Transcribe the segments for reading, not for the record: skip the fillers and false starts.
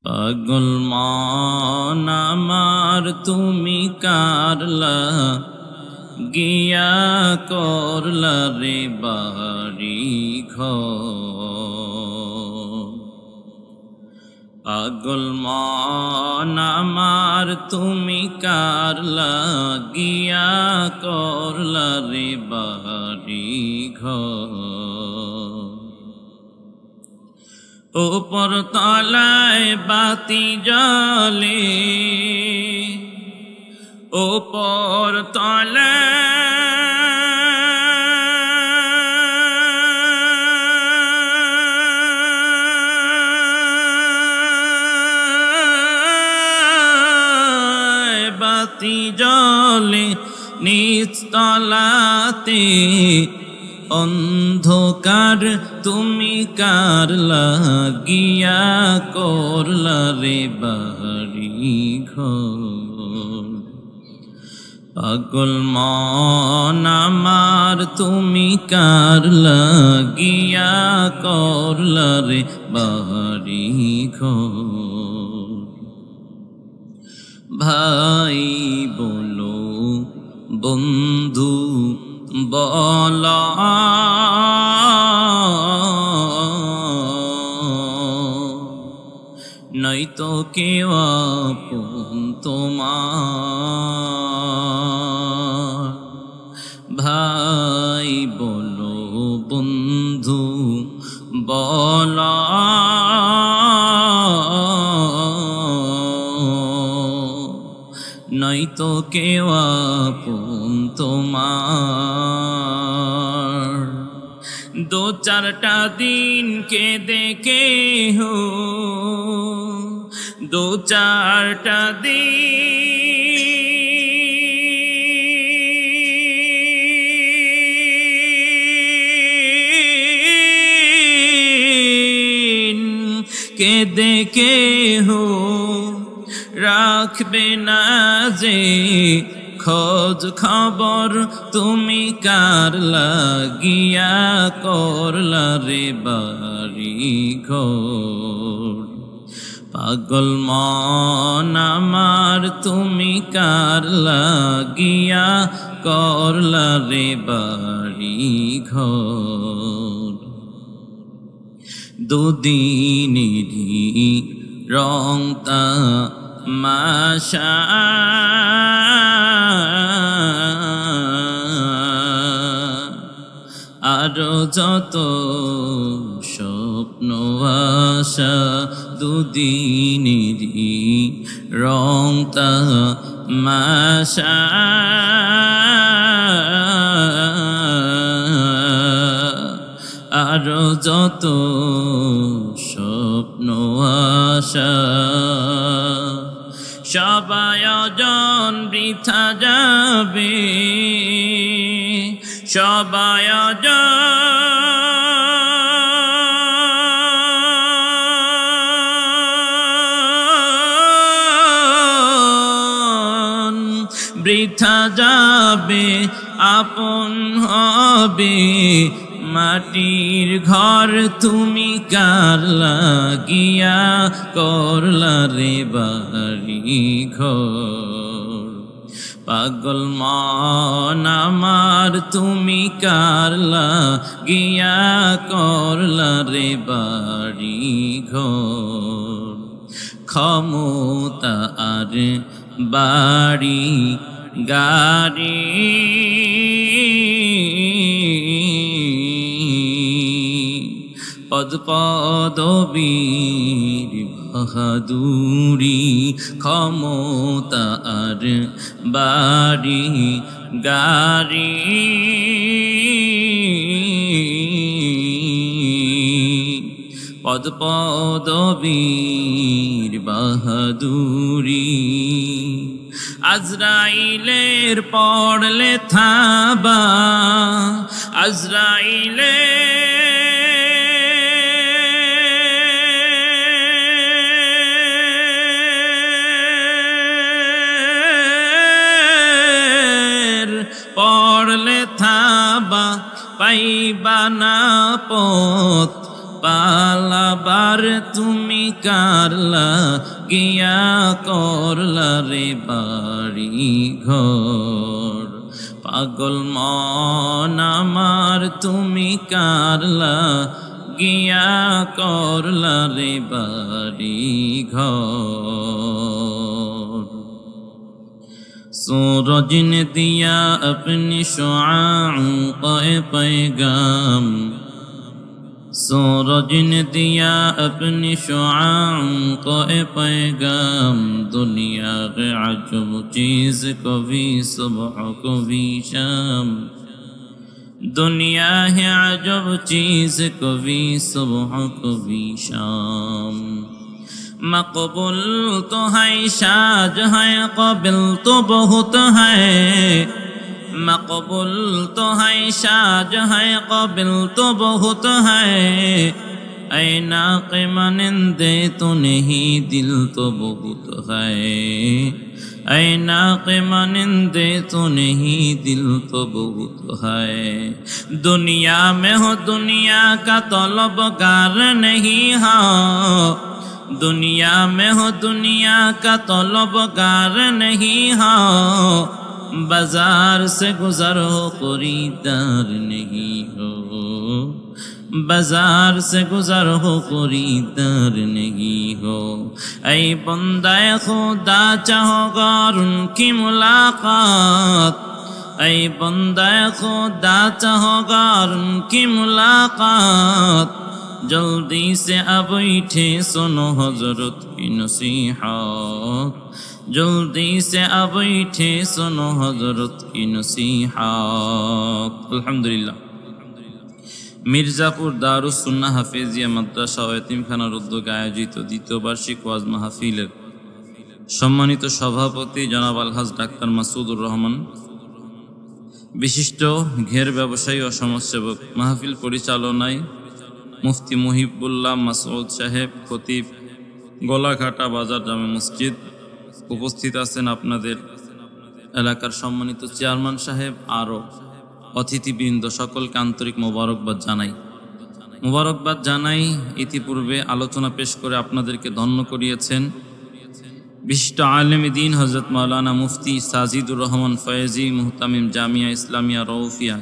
পাগল মন আমার তুমি কারলা গিয়া করলা রে বাড়ি ঘর। পাগল মন আমার তুমি কারলা গিয়া করলা রে বাড়ি ঘর। উপর তলায় বাতি জ্বলে, উপর তলায় বাতি জ্বলে, নিচ তলাতে অন্ধকার তুমি কারলা গিয়া করলা রে বাড়ি ঘর। পাগল মন আমার তুমি কারলা গিয়া করলা রে বাড়ি ঘর। ভাই বলো বন্ধু বলা নয়তো কেউ আপন তোমার। ভাই বলো বন্ধু বলা নয়তো কেউ আপন তোমার। দো চারটা দিন কে দেখে হো, দো চারটা দিন কে দেখে হো, রাখবে না যে খোঁজ খবর তুমি কারলা গিয়া করলা রে বাড়ি ঘর। পাগল মন আমার তুমি কারলা গিয়া করলা রে বাড়ি ঘর। দুদিনেরই রং তামাশা আরো যত স্বপ্ন আশা, দুদিনেরই রং তামাশা আরো যত স্বপ্ন আশা, সব আয়োজন বৃথা যাবে, সব আয়োজন বৃথা যাবে, আপন হবে মাটির ঘর তুমি কারলা গিয়া করলা রে বাড়ি ঘর। পাগল মন আমার তুমি কারলা গিয়া করলা রে বাড়ি ঘর। ক্ষমতা আর বাড়ি গাড়ি পদ পদবীর বাহাদুরি, ক্ষমতা আর বাড়ি গাড়ি পদ পদবীর বাহাদুরি। আজরাইলের পড়লে থাবা, আজরাইলের পড়লে থাবা, পাইবা না পথ পালাবার তুমি তুমি কারলা গিয়া করলা রে বাড়ি ঘর পাগল মন আমার তুমি কারলা গিয়া করলা রে বাড়ি ঘর सूरज ने दिया अपनी शुआओं का पैगाम सूरज ने दिया अपनी शुआओं का पैगाम दुनिया के अजब चीज को भी सुबह को भी शाम दुनिया है अजब चीज को भी सुबह को भी शाम मकबूल तो है शाज है कबिल तो बहुत है मकबूल तो है शाज है कबिल तो बहुत है ऐ नाक़े मानिंदे तो नहीं दिल तो बहुत है ऐ नाक़े मानिंदे तो नहीं दिल तो बहुत है दुनिया में हो दुनिया का तलबगार नहीं हो दुनिया में हो दुनिया का तलबगार नहीं हो बाजार से गुजर हो खरीदार नहीं हो बाजार से गुजर हो खरीदार नहीं हो ऐ बंदाए खुदा चाहोगा उनकी मुलाकात ऐ बंदाए खुदा चाहोगा उनकी मुलाकात जल्दी से अब उठे सुनो हजरत की नसीहत जल्दी से अब उठे सुनो हजरत की नसीहत अल्हम्दुलिल्लाह মির্জাপুর দারুস সুন্নাহ হাফেজিয়া মাদ্রাসা ও এতিমখানার উদ্যোগে আয়োজিত দ্বিতীয় বার্ষিক ওয়াজ মাহফিলের সম্মানিত সভাপতি জনাব আলহাজ ডাক্তার মাসুদুর রহমান বিশিষ্ট ঘের ব্যবসায়ী ও সমাজসেবক মাহফিল পরিচালনায় মুফতি মুহিবুল্লাহ মাসউদ সাহেব খতিব গোলাঘাটা বাজার জামে মসজিদ উপস্থিত আছেন আপনাদের এলাকার সম্মানিত চেয়ারম্যান সাহেব আরও অতিথিবৃন্দ সকলকে আন্তরিক মোবারকবাদ জানাই ইতিপূর্বে আলোচনা পেশ করে আপনাদেরকে ধন্য করিয়েছেন বিশিষ্ট আলেম দ্বীন হযরত মাওলানা মুফতি সাজিদুর রহমান ফয়েজি মুহতামিম জামিয়া ইসলামিয়া রৌফিয়া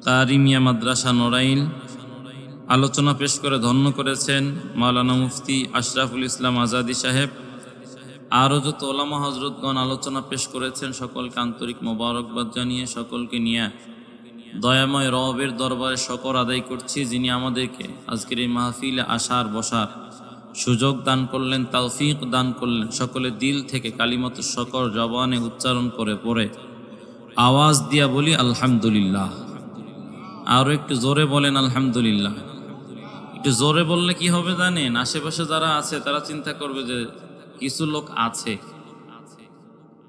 কারিমিয়া মাদ্রাসা নড়াইল আলোচনা পেশ করে ধন্য করেছেন মাওলানা মুফতি আশরাফুল ইসলাম আজাদি সাহেব আরও যত ওলামা হজরতগণ আলোচনা পেশ করেছেন সকলকে আন্তরিক মোবারকবাদ জানিয়ে সকলকে নিয়ে দয়াময় রবের দরবারে শকর আদায় করছি যিনি আমাদেরকে আজকের এই মাহফিলে আসার বসার সুযোগ দান করলেন তৌফিক দান করলেন সকলে দিল থেকে কালিমাতুশ শকর জবানে উচ্চারণ করে পড়ে আওয়াজ দিয়া বলি আলহামদুলিল্লাহ আরও একটু জোরে বলেন আলহামদুলিল্লাহ একটু জোরে বললে কি হবে জানেন আশেপাশে যারা আছে তারা চিন্তা করবে যে কিছু লোক আছে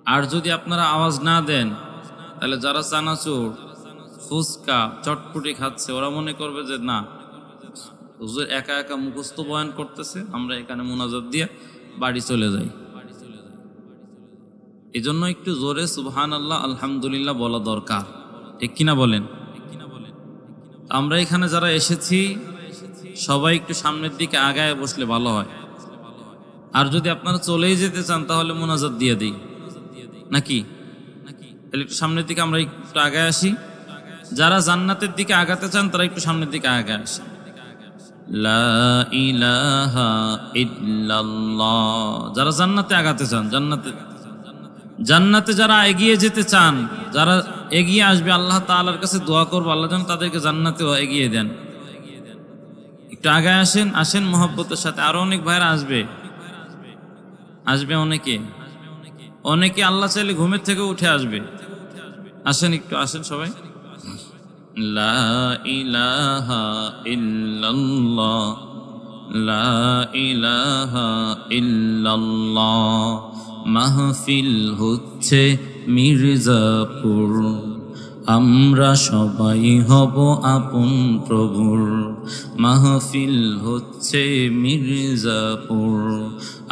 আর যদি আপনারা আওয়াজ না দেন তাহলে যারা চানাচুর ফুচকা চটপটি খাচ্ছে ওরা মনে করবে যে না হুজুর একা একা মুখস্থ বয়ান করতেছে আমরা এখানে মুনাজাত দিয়ে বাড়ি চলে যাই এজন্য একটু জোরে সুবহানাল্লাহ আলহামদুলিল্লাহ বলা দরকার ঠিক কিনা বলেন আমরা এখানে যারা এসেছি সবাই একটু সামনের দিকে আগায় বসলে ভালো হয় আর যদি আপনারা চলেই যেতে চান তাহলে মুনাজাত দিয়ে দিই নাকি তাহলে একটু সামনের দিকে আমরা একটু আগায় আসি যারা জান্নাতের দিকে আগাতে চান তারা একটু সামনের দিকে আগায় আসে লা ইলাহা ইল্লাল্লাহ যারা জান্নাতে আগাতে চান জান্নাতে যারা এগিয়ে যেতে চান যারা এগিয়ে আসবে আল্লাহ তাআলার কাছে দোয়া করব আল্লাহ যেন তাদেরকে জান্নাতে এগিয়ে দেন একটু আগায় আসেন মহব্বতের সাথে আরো অনেক ভাইরা আসবে অনেকে আল্লাহ চাইলে ঘুমের থেকে উঠে আসবে আসেন সবাই লা ইলাহা ইল্লাল্লাহ লা ইলাহা ইল্লাল্লাহ মাহফিল হচ্ছে মির্জাপুর আমরা সবাই হব আপন প্রভুর মাহফিল হচ্ছে মির্জাপুর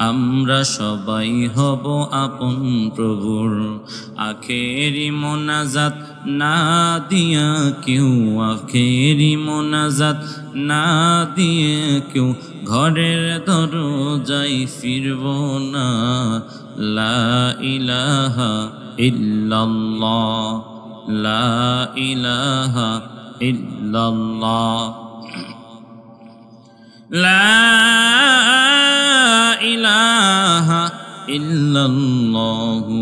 আমরা সবাই হব আপন প্রভুর। আখেরি মোনাজাত না দিয়া কেউ, আখেরি মোনাজাত না দিয়ে কেউ ঘরের দরজায় ফিরব না। লা ইলাহা ইল্লাল্লাহ, লা ইলাহা ইল্লাল্লাহ, লা ইলাহা ইল্লাল্লাহু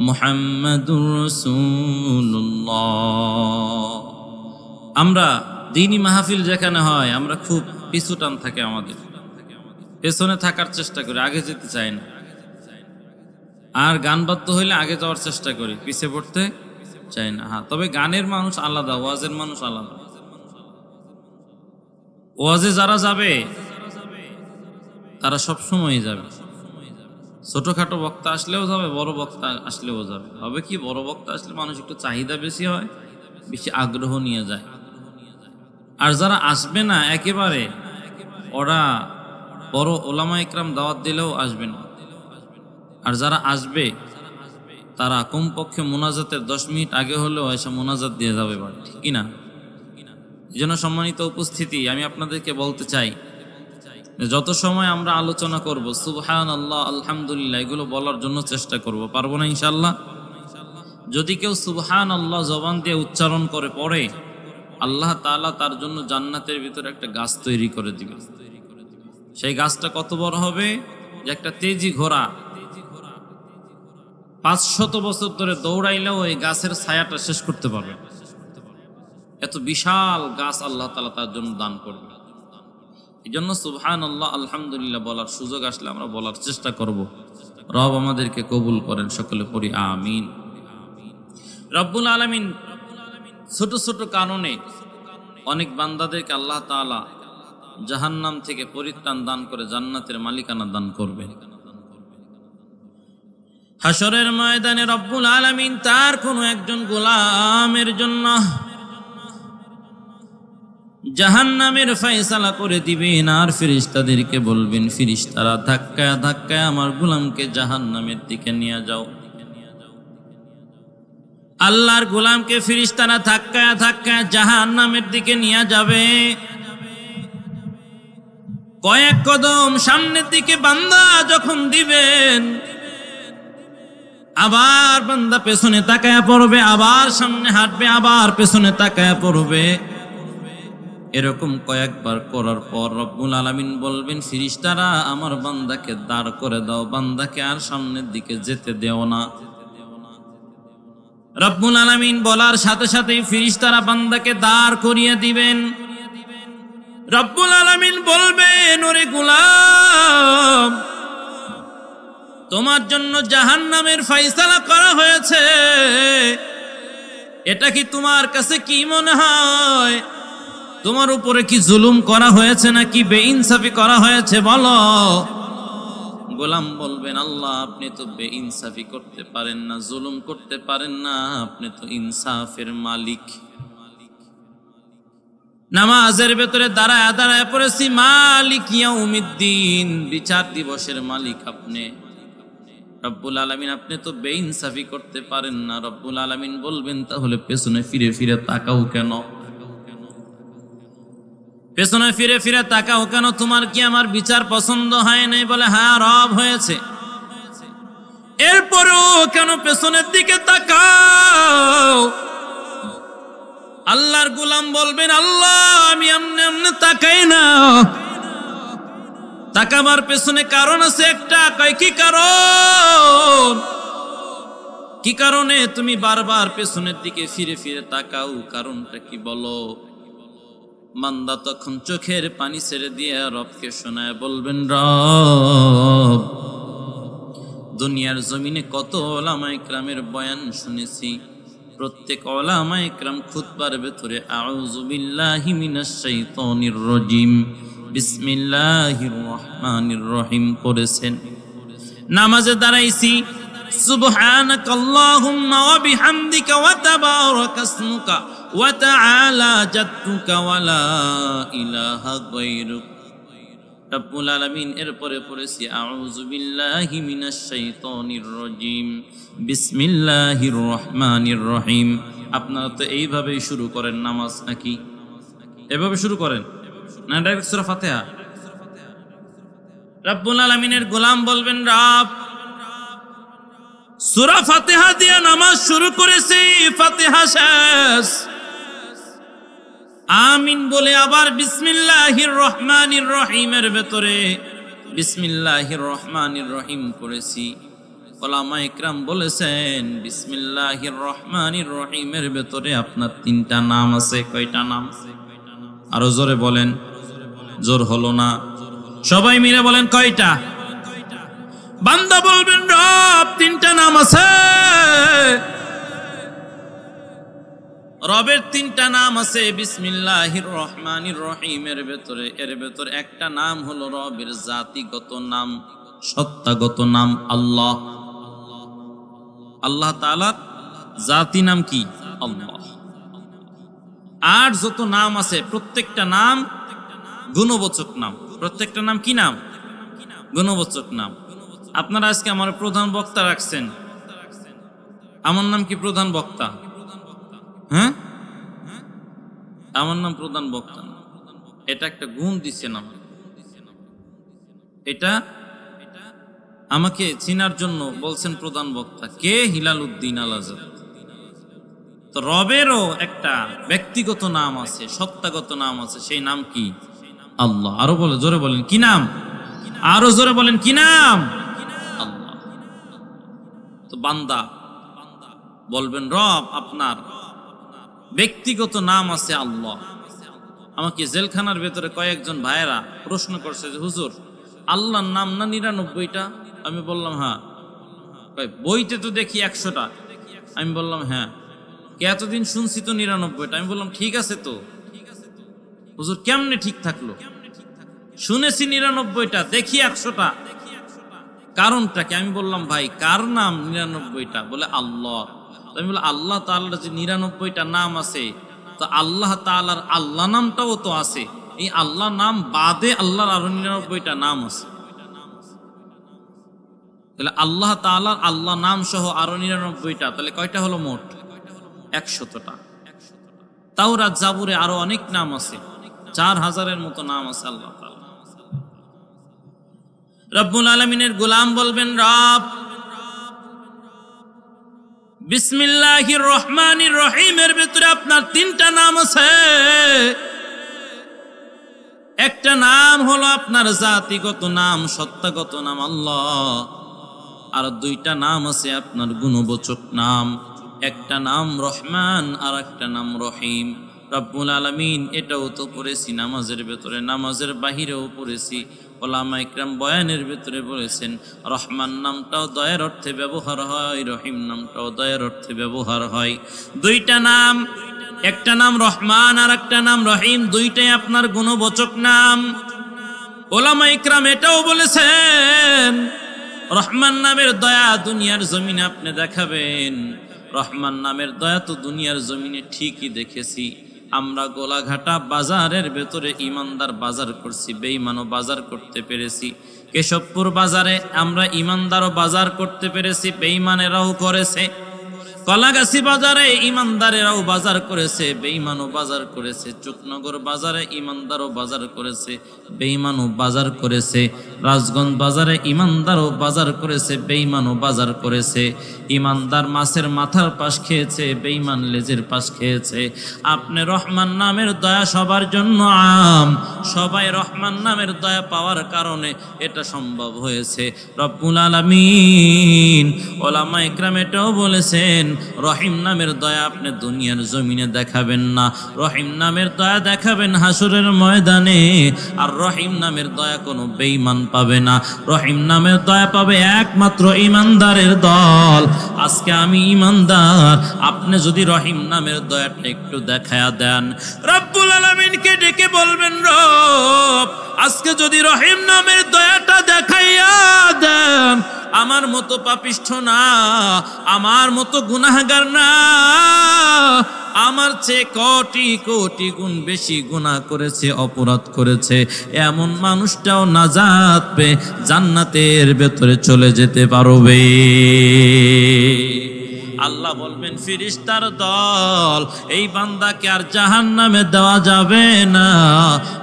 মুহাম্মাদুর রাসূলুল্লাহ। আমরা দ্বীনি মাহফিল যেখানে হয় আমরা খুব পিছু টান থাকে, আমাদের পেছনে থাকার চেষ্টা করি, আগে যেতে চাই না। আর গান বাদ্য হইলে আগে যাওয়ার চেষ্টা করি, পিছে পড়তে চাই না। হ্যাঁ, তবে গানের মানুষ আলাদা, ওয়াজের মানুষ আলাদা। ওয়াজে যারা যাবে তারা সব সময় যাবে, ছোটখাটো বক্তা আসলেও যাবে, বড় বক্তা আসলেও যাবে। হবে কি, বড় বক্তা আসলে মানুষ একটু চাহিদা বেশি হয়, বেশি আগ্রহ নিয়ে যায়। আর যারা আসবে না একেবারে, ওরা বড় ওলামা ইকরাম দাওয়াত দিলেও আসবে না। আর যারা আসবে তারা কমপক্ষে মোনাজাতের 10 মিনিট আগে হলেও এসে মোনাজাত দিয়ে যাবে বাড়ি, ঠিক কিনা? এই জন্য সম্মানিত উপস্থিতি, আমি আপনাদেরকে বলতে চাই, যত সময় আমরা আলোচনা করব সুবহানাল্লাহ, আলহামদুলিল্লাহ, এগুলো বলার জন্য চেষ্টা করব। পারবো না ইনশাআল্লাহ? যদি কেউ সুবহানাল্লাহ জবান দিয়ে উচ্চারণ করে পড়ে, আল্লাহ তাআলা তার জন্য জান্নাতের ভিতরে একটা গাছ তৈরি করে দিবে। সেই গাছটা কত বড় হবে, যে একটা তেজি ঘোড়া 500 বছর ধরে দৌড়াইলেও এই গাছের ছায়াটা শেষ করতে পারবে। এত বিশাল গাছ আল্লাহ তাআলা তার জন্য দান করবে। এই জন্য সুবহানাল্লাহ আলহামদুলিল্লাহ বলার সুযোগ আসলে আমরা বলার চেষ্টা করব। রব আমাদেরকে কবুল করেন, সকলে পড়ি আমিন। রব্বুল আলামিন ছোট ছোট কারণে অনেক বান্দাদেরকে আল্লাহ তাআলা জাহান্নাম থেকে পরিত্রাণ দান করে জান্নাতের মালিকানা দান করবেন। হাশরের ময়দানে রব্বুল আলামিন তার কোনো একজন গোলামের জন্য জাহান্নামের ফয়সালা করে দিবেন। আর ফেরেশতাদেরকে বলবেন, ফেরেশতারা ধাক্কায় ধাক্কায় আমার গোলামকে জাহান্নামের দিকে নিয়ে যাও। আল্লাহর গোলামকে ফেরেশতারা ধাক্কায় ধাক্কায় জাহান্নামের দিকে নিয়ে যাবে। কয়েক কদম সামনের দিকে বান্দা যখন দিবেন, আবার বান্দা পেছনে তাকায়া পড়বে, আবার সামনে হাঁটবে, আবার পেছনে তাকায়া পড়বে। এরকম কয়েকবার করার পর রব্বুল আলামিন বলবেন, ফেরেশতারা আমার বান্দাকে দাঁড় করে দাও, বান্দাকে আর সামনের দিকে যেতে দেও না। রব্বুল আলামিন বলার সাথে সাথেই ফেরেশতারা বান্দাকে দাঁড় করিয়ে দিবেন। রব্বুল আলামিন বলবেন, ওরে গোলাম, তোমার জন্য জাহান্নামের ফয়সালা করা হয়েছে। এটা কি তোমার কাছে কি মনে হয়? তোমার উপরে কি জুলুম করা হয়েছে নাকি বেইনসাফি করা হয়েছে বলো? গোলাম বলবেন, আল্লাহ আপনি তো বেইনসাফি করতে পারেন না, জুলুম করতে পারেন না, আপনি তো ইনসাফের মালিক। নামাজের ভেতরে দাঁড়ায় দাঁড়ায় পড়েছি মালিক ইয়াউমিদ্দিন, বিচার দিবসের মালিক আপনি। রব্বুল আলামিন আপনি তো বেইনসাফি করতে পারেন না। রব্বুল আলামিন বলবেন, তাহলে পেছনে ফিরে ফিরে তাকাও কেন? পেছনে ফিরে ফিরে তাকাও কেন? তোমার কি আমার বিচার পছন্দ হয় নাই? বলে, হ্যাঁ রব হয়েছে। এরপরেও কেন পেছনের দিকে তাকাও? আল্লাহর গোলাম বলবেন, আল্লাহ আমি এমনি এমনি তাকাই না, তাকাবার পেছনে কারণ আছে একটা। কয়, কি কারণ? কি কারণে তুমি বারবার পেছনের দিকে ফিরে ফিরে তাকাও? কারণটা কি বলো? বান্দা তখন চোখের পানি ছেড়ে দিয়ে রবকে শোনায় বলবেন, রব দুনিয়ার জমিনে কত উলামা ইকরামের বয়ান শুনেছি, প্রত্যেক উলামা ইকরাম খুতবার ভেতরে আউযু বিল্লাহি মিনাশ শাইতানির রাজিম বিসমিল্লাহির রহমানির রহিম পড়েছেন। নামাজে দাঁড়াইছি, সুবহানাকাল্লাহুম্মা ওয়া বিহামদিকা ওয়া তাবারাকা ইসমুকা ওয়া তাআলা জাদ্দুকা ওয়া লা ইলাহা গায়রুক। রব্বুল আলামিন এরপরে পড়েছি আউযু বিল্লাহি মিনাশ শাইতানির রাজিম বিসমিল্লাহির রহমানির রহিম। আপনারা তো এইভাবেই শুরু করেন নামাজ নাকি? এভাবে শুরু করেন না ডাইরেক্ট সূরা ফাতিহা? রব্বুল আলামিনের গোলাম বলবেন, রব সূরা ফাতিহা দিয়ে নামাজ শুরু করেছি, ফাতিহা শেষ, আমিন বলে আবার বিসমিল্লাহির রহমানির রহিমের ভেতরে বিসমিল্লাহির রহমানির রহিম করেছি। উলামা ইকরাম বলেছেন বিসমিল্লাহির রহমানির রহিমের ভেতরে আপনার তিনটা নাম আছে। কয়টা নাম? আরো জোরে বলেন, জোর হলো না, সবাই মিলে বলেন কয়টা? বান্দা বলবেন রব তিনটা নাম আছে। রবের তিনটা নাম আছে বিসমিল্লাহির রহমানির রহিমের ভেতরে। এর ভেতরে একটা নাম হলো রবের জাতিগত নাম, সত্তাগত নাম আল্লাহ। আল্লাহ তাআলার জাতি নাম কি? আল্লাহ। আর যত নাম আছে প্রত্যেকটা নাম গুণবাচক নাম। প্রত্যেকটা নাম কি নাম? গুণবাচক নাম। আপনারা আজকে আমার প্রধান বক্তা রাখছেন, আমার নাম কি প্রধান বক্তা? হ্যাঁ, আমার নাম প্রধান বক্তা না, এটা একটা গুণ দিচ্ছেন আমাকে। এটা আমাকে চিনার জন্য বলছেন প্রধান বক্তা। কে? হিলাল উদ্দিন আল আজাদ। তো রবেরও একটা ব্যক্তিগত নাম আছে, সত্তাগত নাম আছে, সেই নাম কি? আল্লাহ। আরো বলে জোরে বলেন কি নাম? আরো জোরে বলেন কি নাম? আল্লাহ। তো বান্দা বলবেন রব আপনার ব্যক্তিগত নাম আছে আল্লাহ। আমাকে জেলখানার ভেতরে কয়েকজন ভাইয়েরা প্রশ্ন করছে যে হুজুর আল্লাহর নাম না 99টা? আমি বললাম হ্যাঁ। বইতে তো দেখি 100টা। আমি বললাম হ্যাঁ। কে এতদিন শুনছি তো 99টা। আমি বললাম ঠিক আছে তো হুজুর, কেমনে ঠিক থাকলো? শুনেছি 99টা, দেখি 100টা, কারণটা কি? আমি বললাম ভাই কার নাম 99টা? বলে আল্লাহ। আমি বললাম আল্লাহ তাআলার যে 99টা নাম আছে, তো আল্লাহ তাআলার আল্লাহ নামটাও তো আছে। এই আল্লাহ নাম বাদে আল্লাহর আরো 99টা নাম আছে। তাহলে আল্লাহ তাআলার আল্লাহ নাম সহ আরো 99টা, তাহলে কয়টা হলো মোট? 100টা। তাওরাত জাবুরে আরো অনেক নাম আছে, 4000-এর মতো নাম আছে আল্লাহ তাআলা। রব্বুল আলামিনের গোলাম বলবেন রব বিসমিল্লাহির রহমানির রহিমের ভিতরে আপনার তিনটা নাম আছে। একটা নাম হলো আপনার জাতিগত নাম, সত্তাগত নাম আল্লাহ। আর দুইটা নাম আছে আপনার গুণবাচক নাম। একটা নাম রহমান আর একটা নাম রহিম। রব্বুল আলামিন এটাও তো পড়েছি নামাজের ভেতরে, নামাজের বাহিরেও পড়েছি। উলামা ইকরাম বয়ানের ভিতরে বলেছেন রহমান নামটাও দয়ার অর্থে ব্যবহার হয়, রহিম নামটাও দয়ার অর্থে ব্যবহার হয়। দুইটা নাম, একটা নাম রহমান আর একটা নাম রহিম, দুইটাই আপনার গুণবাচক নাম। উলামা ইকরাম এটাও বলেছেন রহমান নামের দয়া দুনিয়ার জমিনে আপনি দেখাবেন। রহমান নামের দয়া তো দুনিয়ার জমিনে ঠিকই দেখেছি। আমরা গোলাঘাটা বাজারের ভেতরে ইমানদার বাজার করছি, বেঈমানও বাজার করতে পেরেছি। কেশবপুর বাজারে আমরা ইমানদারও বাজার করতে পেরেছি, বেঈমানেরাও করেছে। কলাগাছি বাজারে ইমানদারেরাও বাজার করেছে, বেঈমানও বাজার করেছে। চুকনগর বাজারে ইমানদারও বাজার করেছে, বেঈমানও বাজার করেছে। রাজগঞ্জ বাজারে ইমানদারও বাজার করেছে, বেঈমানও বাজার করেছে। ইমানদার মাছের মাথার পাশ খেয়েছে, বেঈমান লেজের পাশ খেয়েছে। আপনি রহমান নামের দয়া সবার জন্য আম, সবাই রহমান নামের দয়া পাওয়ার কারণে এটা সম্ভব হয়েছে। রব্বুল আলামিন উলামা ইকরাম এটাও বলেছেন রহিম নামের দয়া আপনি দুনিয়ার জমিনে দেখাবেন না, রহিম নামের দয়া দেখাবেন হাসরের ময়দানে। আর রহিম নামের দয়া কোনো বেঈমান পাবে না, রহিম নামের দয়া পাবে একমাত্র ইমানদারের দল। আজকে আমি ইমানদার, আপনি যদি রহিম নামের দয়াটা একটু দেখায়া দেন, রব্বুল আলামিনকে ডেকে বলবেন রব আজকে যদি রহিম নামের দয়াটা দেখাইয়া দেন, আমার মতো পাপিষ্ঠ না, আমার মতো গুনাহগার না, আমার চেয়ে কোটি কোটি গুণ বেশি গুনাহ করেছে, অপরাধ করেছে, এমন মানুষটাও নাজাত পেয়ে জান্নাতের ভেতরে চলে যেতে পারবে। আল্লাহ বলবেন ফেরেশতার দল, এই বান্দাকে আর জাহান্নামে দেওয়া যাবে না,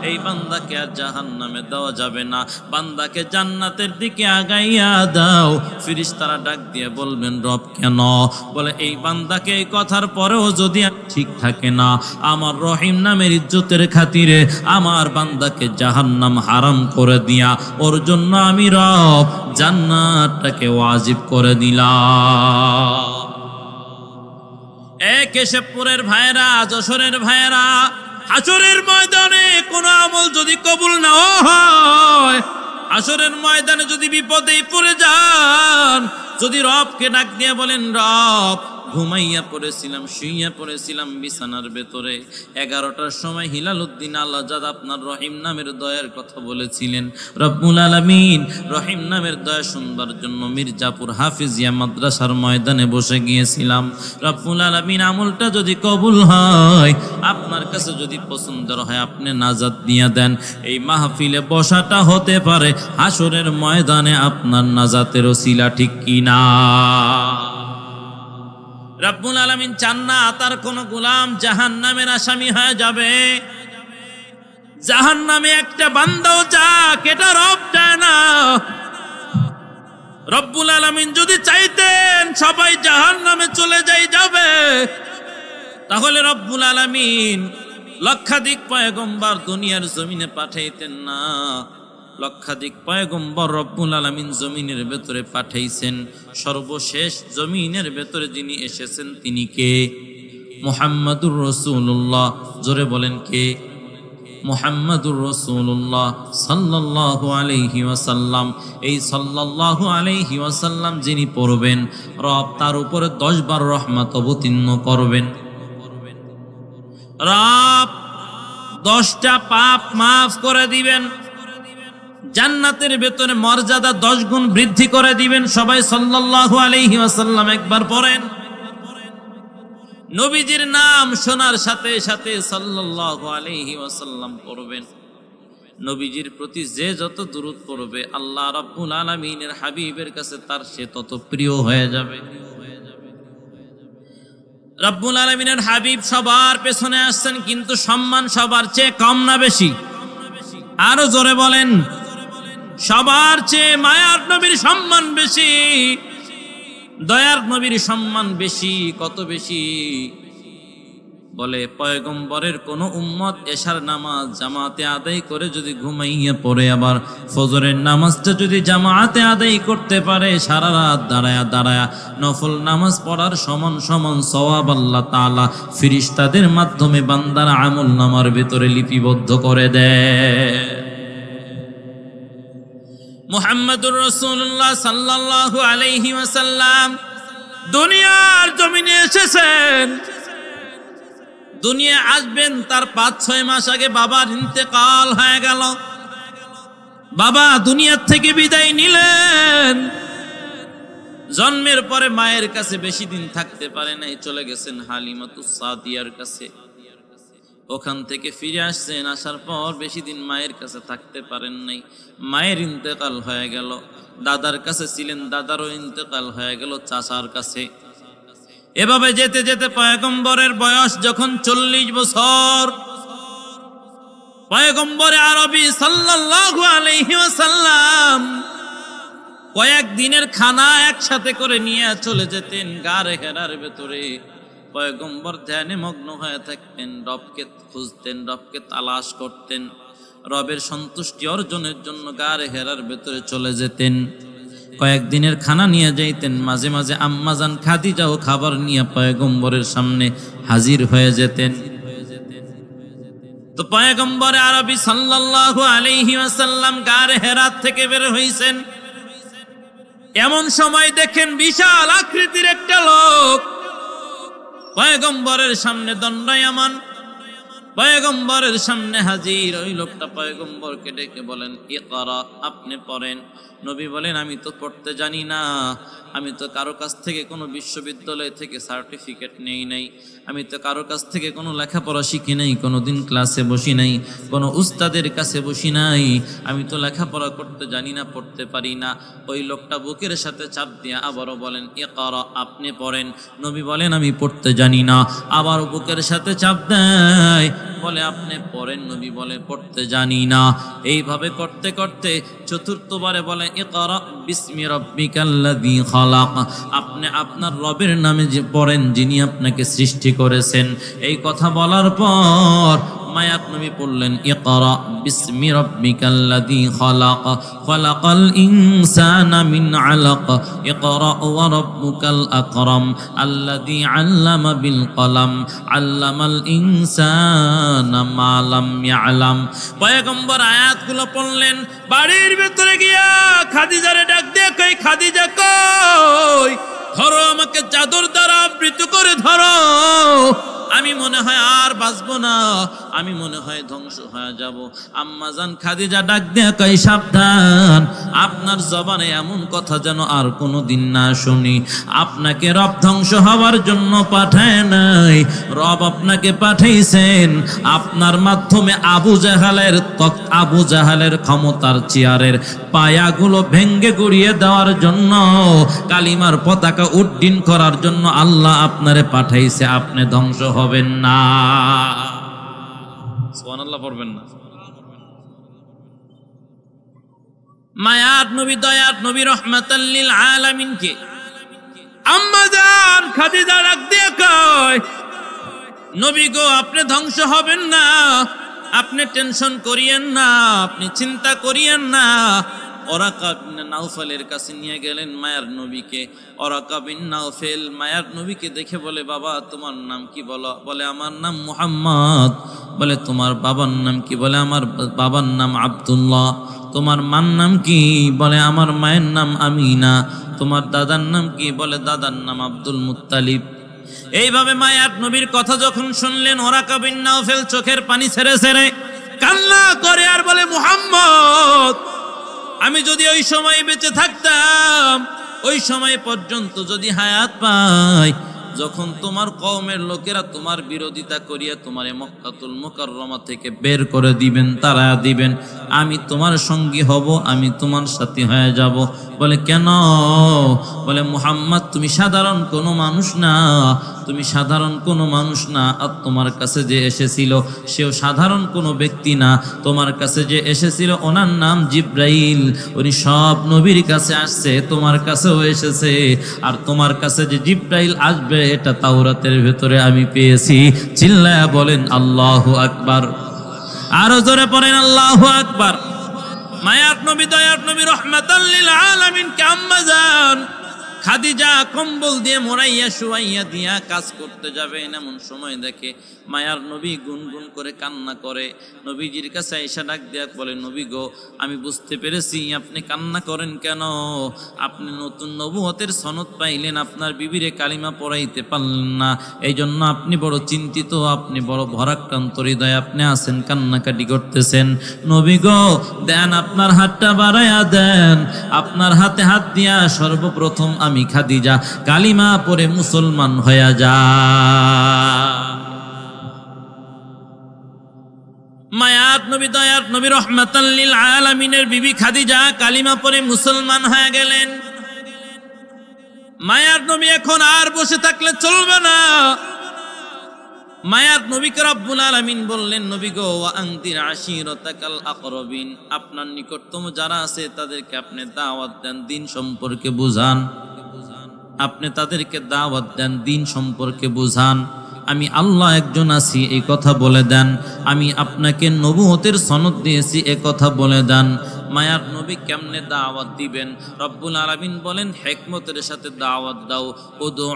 এই বান্দাকে আর জাহান্নামে দেওয়া যাবে না, বান্দাকে জান্নাতের দিকে আগাইয়া দাও। ফেরেশতারা ডাক দিয়ে বলবেন রব কেন? বলে এই বান্দাকে এই কথার পরেও যদি ঠিক থাকে না, আমার রহিম নামের ইজ্জতের খাতিরে আমার বান্দাকে জাহান্নাম হারাম করে দিয়া ওর জন্য আমি রব জান্নাতটাকে ওয়াজিব করে দিলাম। কেশবপুরের ভাইরা, যশোরের ভাইরা, হাসরের ময়দানে কোন আমল যদি কবুল না হয়, হাসরের ময়দানে যদি বিপদে পড়ে যান, যদি রবকে ডাক দিয়ে বলেন রব ঘুমাইয়া পড়েছিলাম, শুইয়া পড়েছিলাম বিছানার ভেতরে, 11টার সময় হিলাল উদ্দিন আল্লাহজাদ আপনার রহিম নামের দয়ার কথা বলেছিলেন, রব্বুল আলামিন রহিম নামের দয়া শুনবার জন্য মির্জাপুর হাফিজিয়া মাদ্রাসার ময়দানে বসে গিয়েছিলাম, রব্বুল আলামিন আমলটা যদি কবুল হয়, আপনার কাছে যদি পছন্দের হয়, আপনি নাজাত দিয়ে দেন, এই মাহফিলে বসাটা হতে পারে হাসরের ময়দানে আপনার নাজাতের ওসিলা, ঠিক কিনা? রব্বুল আলামিন চান না তার কোন গোলাম জাহান্নামের আসামি হয়ে যাবে। জাহান্নামে একটা বান্দাও যাক, এটা রব চায় না। রব্বুল আলামিন যদি চাইতেন সবাই জাহান্নামে চলে যাবে, তাহলে রব্বুল আলামিন লক্ষাধিক পয়গম্বর দুনিয়ার জমিনে পাঠাইতেন না। লক্ষাধিক পয়গম্বর রব্বুল আলামিন জমিনের ভেতরে পাঠাইছেন, সর্বশেষ জমিনের ভেতরে যিনি এসেছেন তিনি কে? মুহাম্মাদুর রাসূলুল্লাহ। জোরে বলেন কে? মুহাম্মাদুর রাসূলুল্লাহ সাল্লাল্লাহু আলাইহি ওয়াসাল্লাম। এই সাল্লাল্লাহু আলাইহি ওয়াসাল্লাম যিনি পড়বেন, রব তার উপরে 10 বার রহমত অবতীর্ণ করবেন। রব 10টা পাপ মাফ করে দিবেন, জান্নাতের ভেতরে মর্যাদা 10 গুণ বৃদ্ধি করে দিবেন। সবাই সাল্লাল্লাহু আলাইহি ওয়াসাল্লাম একবার পড়েন। নবীজির নাম শোনার সাথে সাথে সাল্লাল্লাহু আলাইহি ওয়াসাল্লাম পড়বেন। নবীজির প্রতি যে যত দুরূদ পড়বে, আল্লাহ রাব্বুল আলামিনের হাবিবের কাছে তার সে তত প্রিয় হয়ে যাবে। রাব্বুল আলামিনের হাবিব সবার পেছনে আসছেন, কিন্তু সম্মান সবার চেয়ে কম না বেশি? আরো জোরে বলেন। সবার চেয়ে মায়ার নবীর সম্মান বেশি, দয়ার নবীর সম্মান বেশি। কত বেশি? বলে পয়গম্বরের কোন উম্মত এশার নামাজ জামাতে আদায় করে যদি ঘুমাইয়া পড়ে, আবার ফজরের নামাজটা যদি জামাতে আদায় করতে পারে, সারা রাত দাঁড়ায়া দাঁড়ায়া নফল নামাজ পড়ার সমান সমান সওয়াব আল্লাহ তাআলা ফেরেশতাদের মাধ্যমে বান্দার আমল নামার ভিতরে লিপিবদ্ধ করে দেয়। মুহাম্মাদুর রাসূলুল্লাহ সাল্লাল্লাহু আলাইহি ওয়াসাল্লাম দুনিয়ার জমিনে এসেছেন। দুনিয়া আসবেন তার 5-6 মাস আগে বাবার ইন্তেকাল হয়ে গেল। বাবা দুনিয়ার থেকে বিদায় নিলেন। জন্মের পরে মায়ের কাছে বেশি দিন থাকতে পারে নাই, চলে গেছেন হালিমাতুস সাদিয়ার কাছে। ওখান থেকে ফিরে আসছেন, আসার পর বেশি দিন মায়ের কাছে থাকতে পারেন নাই, মায়ের ইন্তেকাল হয়ে গেল। দাদার কাছে ছিলেন, দাদারও ইন্তেকাল হয়ে গেল চাচার কাছে। এভাবে যেতে যেতে পয়গম্বরের বয়স যখন 40 বছর, পয়গম্বরে আরবি সাল্লাল্লাহু আলাইহি ওয়াসাল্লাম কয়েক দিনের খানা একসাথে করে নিয়ে চলে যেতেন গারে হেরার ভেতরে। পয়গম্বর ধ্যানে মগ্ন হয়ে থাকতেন, রবকে খুঁজতেন, রবকে তালাশ করতেন, রবের সন্তুষ্টি অর্জনের জন্য গারে হেরার ভেতরে চলে যেতেন। কয়েকদিনের খানা নিয়ে যাইতেন। মাঝে মাঝে আম্মাজান খাদিজাও খাবার নিয়ে পয়গম্বরের সামনে হাজির হয়ে যেতেন। তো পয়গম্বর আরবি সাল্লাল্লাহু আলাইহি ওয়াসাল্লাম গারে হেরাত থেকে বের হইছেন। এমন সময় দেখেন বিশাল আকৃতির একটা লোক পয়গম্বরের সামনে দণ্ডায়মান, পয়গম্বরের সামনে হাজির। ওই লোকটা পয়গম্বরকে ডেকে বলেন ইকরা, আপনি পড়েন। নবী বলেন আমি তো পড়তে জানি না, আমি তো কারো কাছ থেকে কোনো বিশ্ববিদ্যালয় থেকে সার্টিফিকেট নেই নাই, আমি তো কারো কাছ থেকে কোনো লেখাপড়া শিখি নাই, কোনো দিন ক্লাসে বসি নাই, কোনো উস্তাদের কাছে বসি নাই, আমি তো লেখাপড়া করতে জানি না, পড়তে পারি না। ওই লোকটা বুকের সাথে চাপ দিয়ে আবারও বলেন ইকরা, আপনি পড়েন। নবী বলেন আমি পড়তে জানি না, আবার বুকের সাথে চাপ দেয়, বলে আপনি পড়েন। নবী বলে পড়তে জানি না। এইভাবে করতে করতে চতুর্থবারে বলে ইকরা বিসমি রাব্বিকাল্লাযী খালাক, আপনি আপনার রবের নামে যে পড়েন যিনি আপনাকে সৃষ্টি করেছেন। এই কথা বলার পর মায়াত নবী পড়লেন ইকরা বিসমি রাব্বিকাল্লাযী খালাক খালাকাল ইনসানা মিন আলাক ইকরা ওয়া রাব্বুকাল আকরাম আল্লাযী আল্লামা বিল কলম আল্লামাল ইনসানা মা লাম ইয়ালাম। পয়গম্বর আয়াতগুলো পড়লেন, বাড়ির ভিতরে গিয়া খাদিজারে ডাক দিয়ে কই খাদিজা কই, ধরো আমাকে চাদর দ্বারা আবৃত করে ধরো, আমি মনে হয় আর বাঁচবো না, আমি মনে হয় ধ্বংস হয়ে যাব। আম্মাজান খাদিজা ডাক দিয়ে কই সাবধান, আপনার জবানে এমন কথা যেন আর কোনোদিন না শুনি। আপনাকে রব ধ্বংস হওয়ার জন্য পাঠায় নাই, রব আপনাকে পাঠাইছেন আপনার মাধ্যমে আবু জাহালের ক্ষমতার চেয়ারের পায়াগুলো ভেঙ্গে গুড়িয়ে দেওয়ার জন্য, কালিমার পতাকা উড্ডীন করার জন্য আল্লাহ আপনারে পাঠাইছে, আপনি ধ্বংস হবেন না। সুবহানাল্লাহ পড়বেন না। মায়ার নবী, দয়ার নবী, রহমাতাল লিল আলামিন কে আম্মা জান খাদিজা ডাক দিয়ে কয় নবী গো আপনি ধ্বংস হবেন না, আপনি টেনশন করিয়েন না, আপনি চিন্তা করিয়েন না। ওরাকা বিন নাউফেলের কাছে নিয়ে গেলেন মায়ার নবীকে। ওরাকা বিন নাউফেল মায়ার নবীকে দেখে বলে বাবা তোমার নাম কি বলো? বলে আমার নাম মুহাম্মদ। বলে তোমার বাবার নাম কি? বলে আমার বাবার নাম আব্দুল্লাহ। তোমার মার নাম কি? বলে আমার মায়ের নাম আমিনা। তোমার দাদার নাম কি? বলে দাদার নাম আব্দুল মুত্তালিব। এইভাবে মায়ার নবীর কথা যখন শুনলেন ওরাকা বিন নাউফেল চোখের পানি ছেড়ে ছেড়ে কান্না করে আর বলে মুহাম্মদ আমি যদি ওই সময় বেঁচে থাকতাম, ওই সময় পর্যন্ত যদি হায়াত পাই, যখন তোমার কওমের লোকেরা তোমার বিরোধিতা করিয়া তোমার মক্কাতুল মুকাররমা থেকে বের করে দিবেন, তারা দিবেন, আমি তোমার সঙ্গী হব, আমি তোমার সাথী হয়ে যাব। বলে কেন? বলে মুহাম্মদ তুমি সাধারণ কোনো মানুষ না, তুমি সাধারণ কোনো মানুষ না। আর তোমার কাছে যে এসেছিল সেও সাধারণ কোনো ব্যক্তি না। তোমার কাছে যে এসেছিল ওনার নাম জিব্রাইল, উনি সব নবীর কাছে আসছে, তোমার কাছেও এসেছে। আর তোমার কাছে যে জিব্রাইল আসবে এটা তাওরাতের ভেতরে আমি পেয়েছি। চিল্লায়া বলেন আল্লাহু আকবার, আরো জোরে পড়েন আল্লাহু আকবার। মায়ার নবী, দয়ার নবী, রহমাতাল লিল আলামিন কে আম্মা জান খাদিজা কম্বল দিয়ে মোড়াইয়া শুয়াইয়া দিয়া কাজ করতে যাবেন, এমন সময় দেখে মায়ার নবী গুনগুন করে কান্না করে। নবীজির কাছে আয়েশা ডাক দেয়া বলে নবী গো আমি বুঝতে পেরেছি আপনি কান্না করেন কেন। আপনি নতুন নবুয়তের সনদ পাইলেন, আপনার বিবিরে কালিমা পড়াইতে পারলেন না, এই জন্য আপনি বড় চিন্তিত, আপনি বড় ভরাক্রান্ত হৃদয় আপনি আছেন, কান্নাকাটি করতেছেন। নবী গো দেন আপনার হাতটা বাড়াইয়া দেন। আপনার হাতে হাত দিয়া সর্বপ্রথম আমি খাদিজা কালিমা পড়ে মুসলমান হয়ে যা। মায়াত নবী, দয়াত নবী, রহমাতাল লিল আলামিনের বিবি খাদিজা কালিমা পড়ে মুসলমান হয়ে গেলেন। মায়াত নবী এখন আর বসে থাকলে চলবে না। মায়াত নবীকে রব্বুল আলামিন বললেন নবী গো ওয়া আনদির আশিরাতাকাল আকরাবিন, আপনার নিকটতম যারা আছে তাদেরকে আপনি দাওয়াত দেন, দ্বীন সম্পর্কে বুঝান। আপনি তাদেরকে দাওয়াত দেন, দ্বীন সম্পর্কে বুঝান। আমি আল্লাহ একজন আছি এই কথা বলে দেন। আমি আপনাকে নবুয়তের সনদ দিয়েছি এ কথা বলে দেন। মায়ার নবী কেমনে দাওয়াত দিবেন? রব্বুল আলামিন বলেন হিকমতের সাথে দাওয়াত দাও। উদউ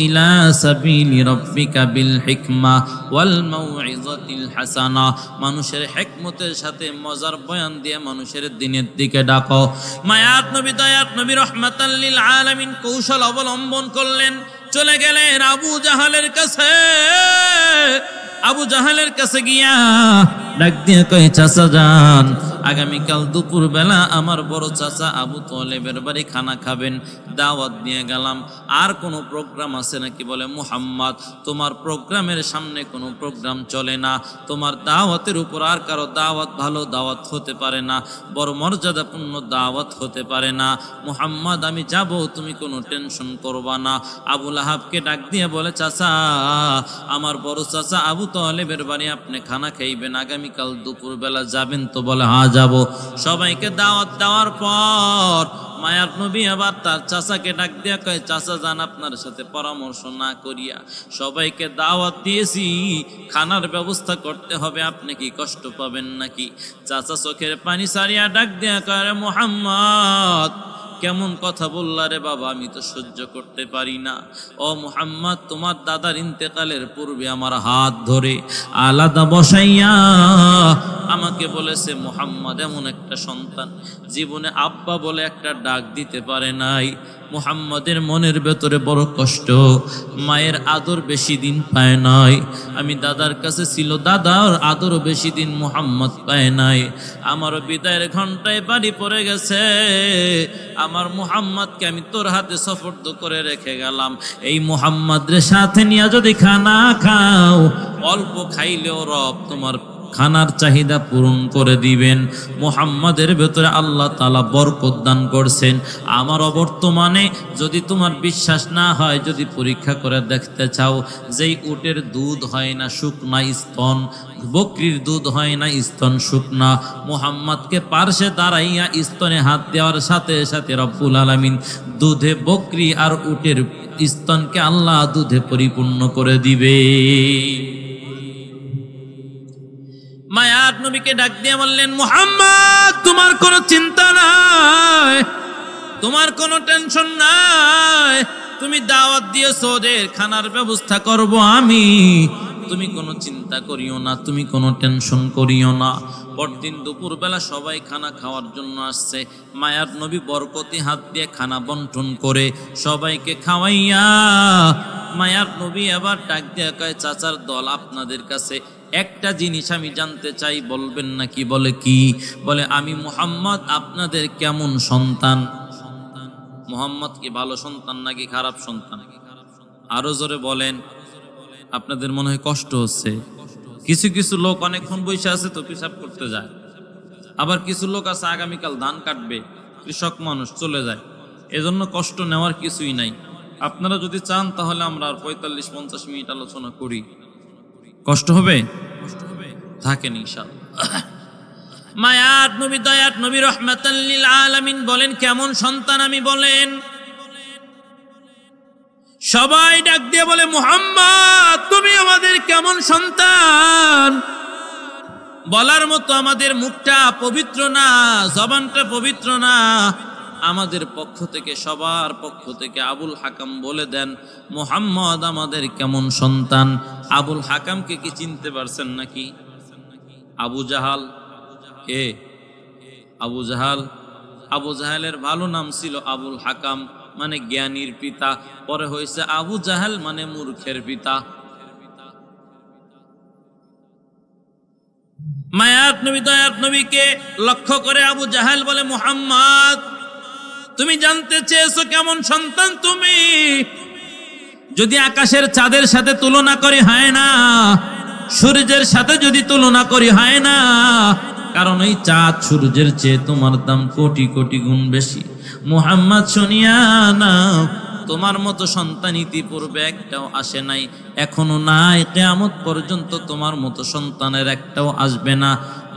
ইলা সাবিলি রাব্বিকা বিল হিকমা ওয়াল মাউইযাতিল হাসানা, মানুষের হিকমতের সাথে মজার বয়ান দিয়ে মানুষের দ্বীনের দিকে ডাকো। মায়ার নবী, দয়াত নবী, রহমাতাল লিল আলামিন কৌশল অবলম্বন করলেন, চলে গেলেন আবু জাহালের কাছে। আবু জাহালের কাছে গিয়া ডাক দিয়ে কই চাচা যান আগামীকাল দুপুরবেলা আমার বড় চাচা আবু তলেবের বাড়ি খানা খাবেন, দাওয়াত নিয়ে গেলাম। আর কোনো প্রোগ্রাম আছে নাকি? বলে মুহাম্মদ তোমার প্রোগ্রামের সামনে কোনো প্রোগ্রাম চলে না, তোমার দাওয়াতের উপর আর কারো দাওয়াত ভালো দাওয়াত হতে পারে না, বড় মর্যাদাপূর্ণ দাওয়াত হতে পারে না। মুহাম্মদ আমি যাব, তুমি কোনো টেনশন করবা না। আবু লাহাবকে ডাক দিয়ে বলে চাচা, আমার বড় চাচা আবু তলেবের বাড়ি আপনি খানা খাইবেন, আগামীকাল দুপুরবেলা যাবেন তো? বলে হ্যাঁ যাব। সবাইকে দাওয়াত দেওয়ার পর মায়ার নবী আবার তার চাচাকে ডাক দিয়া কয়, চাচা যান, আপনার সাথে পরামর্শ না করিয়া সবাইকে দাওয়াত দিয়েছি, খানার ব্যবস্থা করতে হবে, আপনি কি কষ্ট পাবেন নাকি? চাচা চোখের পানি সারিয়া ডাক দিয়া কয়, মুহাম্মদ কেমন কথা বললা রে বাবা, আমি তো সহ্য করতে পারি না। ও মুহাম্মদ তোমার দাদার ইন্তেকালের পূর্বে আমার হাত ধরে আলাদা বসাইয়া আমাকে বলেছে, মুহাম্মদ এমন একটা সন্তান জীবনে আব্বা বলে একটা ডাক দিতে পারে নাই। মুহাম্মদের মনের ভেতরে বড় কষ্ট, মায়ের আদর বেশি দিন পায় নাই। আমি দাদার কাছে ছিল, দাদার আদর বেশি দিন মুহাম্মদ পায় নাই। আমারও বিদায়ের ঘন্টায় বাড়ি পড়ে গেছে, আমার মুহাম্মদকে আমি তোর হাতে সফর্দ করে রেখে গেলাম। এই মুহাম্মদের সাথে নিয়ে যদি খানা খাও, অল্প খাইলেও রব তোমার খানার চাহিদা পূরণ করে দিবেন। মুহাম্মাদের ভেতরে আল্লাহ তাআলা বরকত দান করছেন। আমারও বর্তমানে যদি তোমার বিশ্বাস না হয়, যদি পরীক্ষা করে দেখতে চাও, যেই উটের দুধ হয় না শুকনা স্তন, বকরির দুধ হয় না স্তন শুকনা, মুহাম্মদকে পার্শ্বে দাঁড়াইয়া স্তনে হাত দেওয়ার সাথে সাথে রব্বুল আলামিন দুধে বকরি আর উটের স্তনকে আল্লাহ দুধে পরিপূর্ণ করে দিবে। মায়ার নবীকে ডাক দিয়ে বললেন, মুহাম্মদ তোমার কোনো চিন্তা নাই, তোমার কোনো টেনশন নাই, তুমি দাওয়াত দিয়েছো, ওদের খানার ব্যবস্থা করব আমি, তুমি কোনো চিন্তা করিও না, তুমি কোনো টেনশন করিও না। পরদিন দুপুরবেলা সবাই খানা খাওয়ার জন্য আসছে। মায়ার নবী বরকতি হাত দিয়ে খানা বন্টন করে সবাইকে খাওয়াইয়া মায়ার নবী আবার ডাক দিয়ে কয়, চাচার দল আপনাদের কাছে একটা জিনিস আমি জানতে চাই, বলবেন নাকি? বলে কি? বলে আমি মুহাম্মদ আপনাদের কেমন সন্তান? মুহাম্মদ কি ভালো সন্তান নাকি খারাপ সন্তান? আরো জোরে বলেন, আপনাদের মনে হয় কষ্ট হচ্ছে। কিছু কিছু লোক অনেকক্ষণ বসে আছে তো পেশাব করতে যায়, আবার কিছু লোক আছে আগামীকাল ধান কাটবে, কৃষক মানুষ চলে যায়, এজন্য কষ্ট নেওয়ার কিছুই নাই। আপনারা যদি চান তাহলে আমরা আর 45-50 মিনিট আলোচনা করি। কষ্ট হবে? থাকেন ইনশাআল্লাহ। মায়ার নবী দয়ার নবী রাহমাতাল লিল আলামিন বলেন, কেমন সন্তান আমি? বলেন। সবাই ডাক দিয়ে বলে, মুহাম্মদ তুমি আমাদের কেমন সন্তান? বলার মতো আমাদের মুখটা পবিত্র না, জবানটা পবিত্র না। আমাদের পক্ষ থেকে, সবার পক্ষ থেকে আবুল হাকাম বলে দেন, মুহাম্মদ আমাদের কেমন সন্তান? আবুল হাকামকে কি চিনতে পারছেন নাকি? আবু জাহাল। কে? আবু জাহাল। আবু জাহালের ভালো নাম ছিল আবুল হাকাম, মানে জ্ঞানীর পিতা। পরে হয়েছে আবু জাহাল, মানে মূর্খের পিতা। মায়াত নবী দয়াত নবীকে লক্ষ্য করে আবু জাহাল বলে, মুহাম্মদ তুমি জানতে চেয়েছো কেমন সন্তান তুমি? যদি আকাশের চাঁদের সাথে তুলনা করি হয় না, সূর্যের সাথে যদি তুলনা করি হয় না, কারণ এই চাঁদ সূর্যের চেয়ে তোমার দাম কোটি কোটি গুণ বেশি। মুহাম্মদ শুনিয়া নাও, তোমার মতো সন্তান ইতিপূর্বে একটাও আসে নাই, এখনো নাই, কিয়ামত পর্যন্ত তোমার মতো সন্তানের একটাও আসবে না।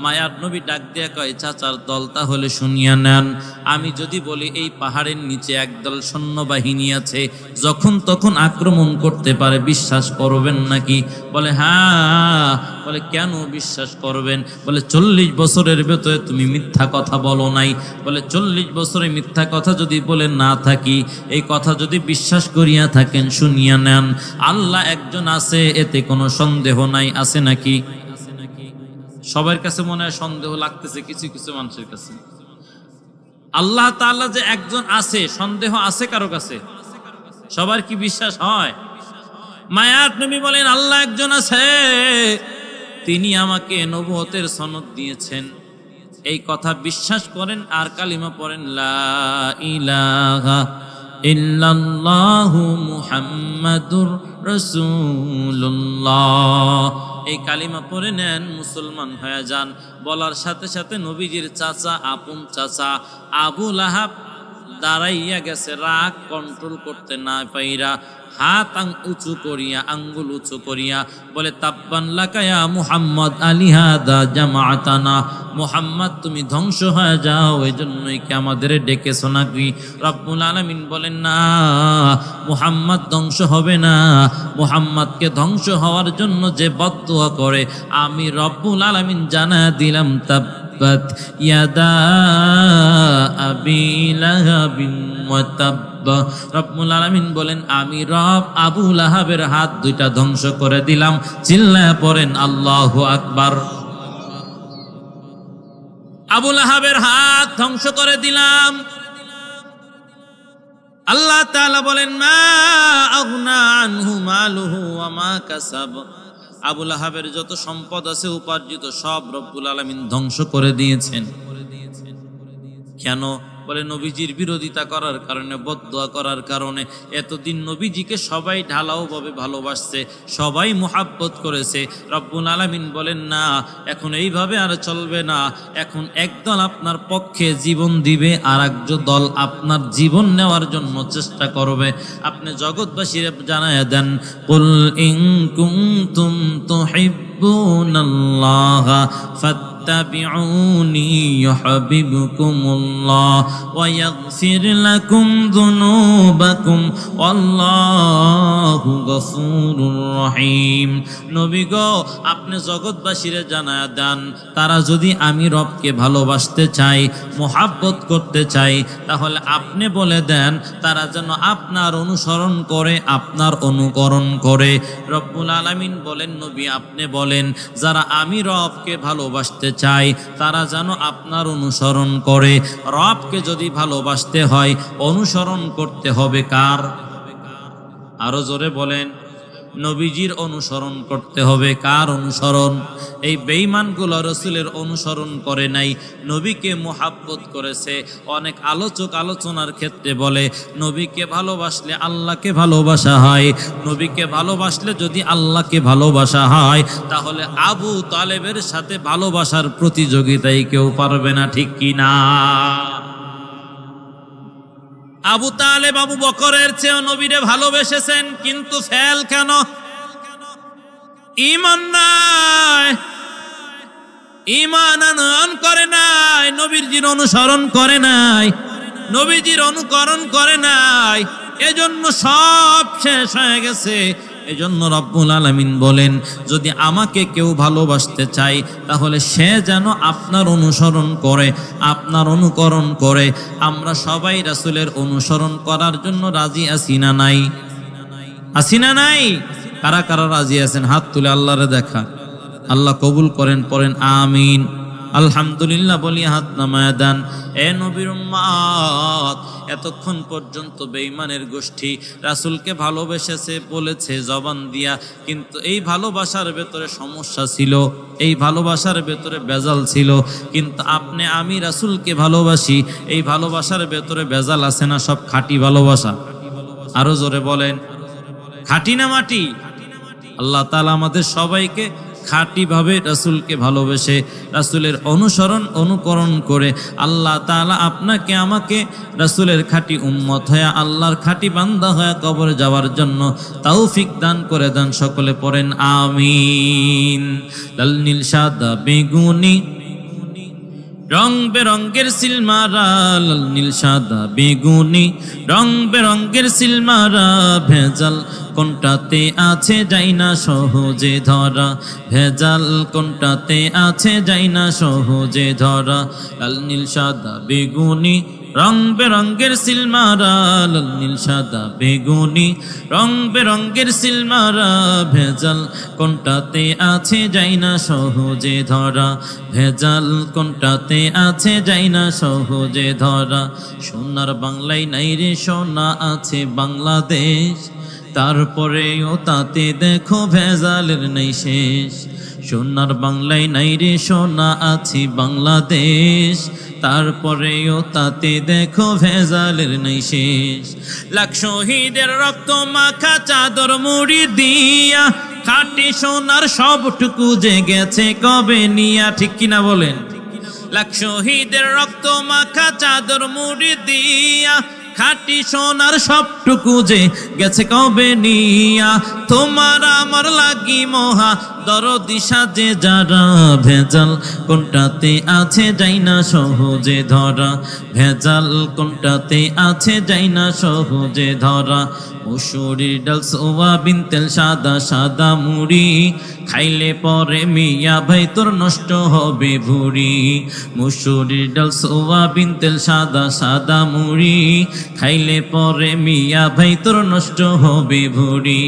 মায়ার নবী ডাক দিয়ে কয়, চাচার দল তাহলে শুনিয়া নেন, আমি যদি বলি এই পাহাড়ের নিচে একদল সৈন্যবাহিনী আছে, যখন তখন আক্রমণ করতে পারে, বিশ্বাস করবেন নাকি? বলে হ্যাঁ। বলে কেন বিশ্বাস করবেন? বলে 40 বছরের ভেতরে তুমি মিথ্যা কথা বলো নাই। বলে 40 বছরে মিথ্যা কথা যদি বলে না থাকি, এই কথা যদি বিশ্বাস করিয়া থাকেন, শুনিয়া নেন, আল্লাহ একজন আছে, এতে কোনো সন্দেহ নাই। আছে নাকি? সবার কাছে মনে হয় সন্দেহ লাগতেছে, কিছু কিছু মানুষের কাছে। আল্লাহ তাআলা যে একজন আছে, সন্দেহ আছে কারো কাছে? সবার কি বিশ্বাস হয়? মায়াত নবী বলেন, আল্লাহ একজন আছে, তিনি আমাকে নবুয়তের সনদ দিয়েছেন। এই কথা বিশ্বাস করেন আর কালিমা পড়েন, লা ইলাহা ইল্লাল্লাহু মুহাম্মাদুর রাসূলুল্লাহ। এই কালিমা পড়ে নেন, মুসলমান হয়ে যান। বলার সাথে সাথে নবীজির চাচা, আপন চাচা আবু লাহাব দাঁড়াইয়া গেছে, রাগ কন্ট্রোল করতে না পাইরা হাত উঁচু করিয়া, আঙ্গুল উঁচু করিয়া বলে, তাব্বান লাকা ইয়া মুহাম্মদ আলিহাদা জামাআতানা। মুহাম্মদ তুমি ধ্বংস হয়ে যাও, এই জন্যই কি আমাদের ডেকেছো নাকি? রব্বুল আলামিন বলেন, না, মুহাম্মদ ধ্বংস হবে না। মুহাম্মদকে ধ্বংস হওয়ার জন্য যে বদদুয়া করে, আমি রব্বুল আলামিন জানায়া দিলাম, তাব্বাত ইয়াদা আবি লাহাবিন ওয়া তাব। রব্বুল আলামিন বলেন, আমি রব আবু লাহাবের হাত দুইটা ধ্বংস করে দিলাম। চিল্লায়া পড়েন আল্লাহু আকবার। আবু লাহাবের হাত ধ্বংস করে দিলাম। আল্লাহ তাআলা বলেন, মা আগনা আনহু মালুহু ওয়া মা কাসাব। আবু লাহাবের যত সম্পদ আছে উপার্জিত সব রব্বুল আলামিন ধ্বংস করে দিয়েছেন। কেন? বলে নবীজির বিরোধিতা করার কারণে, বদদুয়া করার কারণে। এতদিন নবীজিকে সবাই ঢালাও ভাবে ভালোবাসছে, সবাই মুহাব্বত করেছে। রব্বুল আলামিন বলেন, না, এখন এইভাবে আর চলবে না। এখন একদল আপনার পক্ষে জীবন দিবে, আর একজন দল আপনার জীবন নেওয়ার জন্য চেষ্টা করবে। আপনি জগৎবাসীরে জানায়া দেন, কুল ইন কুনতুম তুহিব্বুনাল্লাহ ফাত্তাবিউনি ইউহিব্বুকুমুল্লাহ ওয়া ইয়াগফির লাকুম যুনুবাকুম ওয়াল্লাহু গফুরুর রহিম। নবী গো, আপনি জগৎবাসীরে জানায়া দেন, তারা যদি আমি রবকে ভালোবাসতে চাই, মুহাব্বত করতে চাই, তাহলে আপনি বলে দেন তারা যেন আপনার অনুসরণ করে, আপনার অনুকরণ করে। রব্বুল আলামিন বলেন, নবী আপনি বলেন, যারা আমি রবকে ভালোবাসতে চাই তারা যেন আপনার অনুসরণ করে। রবকে যদি ভালোবাসতে হয় অনুসরণ করতে হবে কার? আরো জোরে বলেন, নবীজির অনুসরণ করতে হবে। কার অনুসরণ? এই বেঈমানগুলো রাসূলের অনুসরণ করে নাই, নবীকে মুহাব্বত করেছে। অনেক আলোচক আলোচনার ক্ষেত্রে বলে, নবীকে ভালোবাসলে আল্লাহকে ভালোবাসা হয়। নবীকে ভালোবাসলে যদি আল্লাহকে ভালোবাসা হয়, তাহলে আবু তালেবের সাথে ভালোবাসার প্রতিযোগিতায় কেউ পারবে না, ঠিক কি না? আবু তালেব আবু বকরের চেয়েও নবীরে ভালোবেসেছেন, কিন্তু ফেল কেন? ঈমান নাই, ঈমান আনয়ন করে নাই, নবীজির অনুসরণ করে নাই, নবীজির অনুকরণ করে নাই, এজন্য সব শেষ হয়ে গেছে। এজন্য রব্বুল আলামিন বলেন, যদি আমাকে কেউ ভালোবাসতে চায় তাহলে সে যেন আপনার অনুসরণ করে, আপনার অনুকরণ করে। আমরা সবাই রাসূলের অনুসরণ করার জন্য রাজি আছি না নাই? আছি না নাই? কারা কারা রাজি আছেন হাত তুলে আল্লাহরে দেখা। আল্লাহ কবুল করেন, পড়েন আমিন। আলহামদুলিল্লাহ বলি হাত নামায়া দেন। এ নবীর উম্মত, এতক্ষণ পর্যন্ত বেঈমানের গোষ্ঠী রাসূলকে ভালোবেসেছে বলেছে জবান দিয়া, কিন্তু এই ভালোবাসার ভেতরে সমস্যা ছিল, এই ভালোবাসার ভেতরে বেজাল ছিল। কিন্তু আপনি আমি রাসূলকে ভালোবাসি, এই ভালোবাসার ভেতরে বেজাল আছে না? সব খাঁটি ভালোবাসা। আরো জোরে বলেন, খাঁটি না মাটি? আল্লাহ তাআলা আমাদের সবাইকে খাঁটিভাবে রাসূলকে ভালোবেসে রাসূলের অনুসরণ অনুকরণ করে আল্লাহ তাআলা আপনাকে আমাকে রাসূলের খাঁটি উম্মত হয়ে, আল্লাহর খাঁটি বান্দা হয়ে কবরে যাওয়ার জন্য তৌফিক দান করে দেন। সকলে পড়েন আমিন। লাল নীল সাদা বেগুনি রং বেরঙ্গের সিলমারা, লাল নীল সাদা বেগুনি রং বেরঙ্গের সিলমারা, ভেজাল কোনটাতে আছে যাই না সহজে ধরা, ভেজাল কোনটাতে আছে যাই না সহজে ধরা। লাল নীল সাদা বেগুনি রং বেরঙ্গের সিলমারা, লাল নীল সাদা বেগুনি রং বেরঙ্গের সিলমারা, ভেজাল কোনটাতে আছে যাই না সহজে ধরা, ভেজাল কোনটাতে আছে যাই না সহজে ধরা। সোনার বাংলায় নাই রে সোনা আছে বাংলাদেশ, তারপরেও তাতে দেখো ভেজালের নেই শেষ। সোনার বাংলায় নাই রে সোনা আছি বাংলাদেশ, তারপরেও তাতে দেখো ভেজালের নাই শেষ। লাখ শহীদের রক্ত মাখা চাদর মুড়ি দিয়া, খাঁটি সোনার সবটুকু যে গেছে কবে নিয়া, ঠিক কিনা বলেন? লাখ শহীদের রক্ত মাখা চাদর মুড়ি দিয়া, খাঁটি সোনার সবটুকু যে গেছে কবে নিয়া। তোমার আমার লাগি মহা দরদি সাজে যারা, ভেজাল কোনটাতে আছে যাই না সহজে ধরা, ভেজাল কোনটাতে আছে যাই না সহজে ধরা। মসুরির ডাল সোয়াবিন তেল সাদা সাদা মুড়ি, খাইলে পরে মিয়া ভাই তোর নষ্ট হবে ভুঁড়ি। মসুরির ডাল সোয়াবিন তেল সাদা সাদা মুড়ি, খাইলে পরে মিয়া ভাই তোর নষ্ট হবে ভুঁড়ি।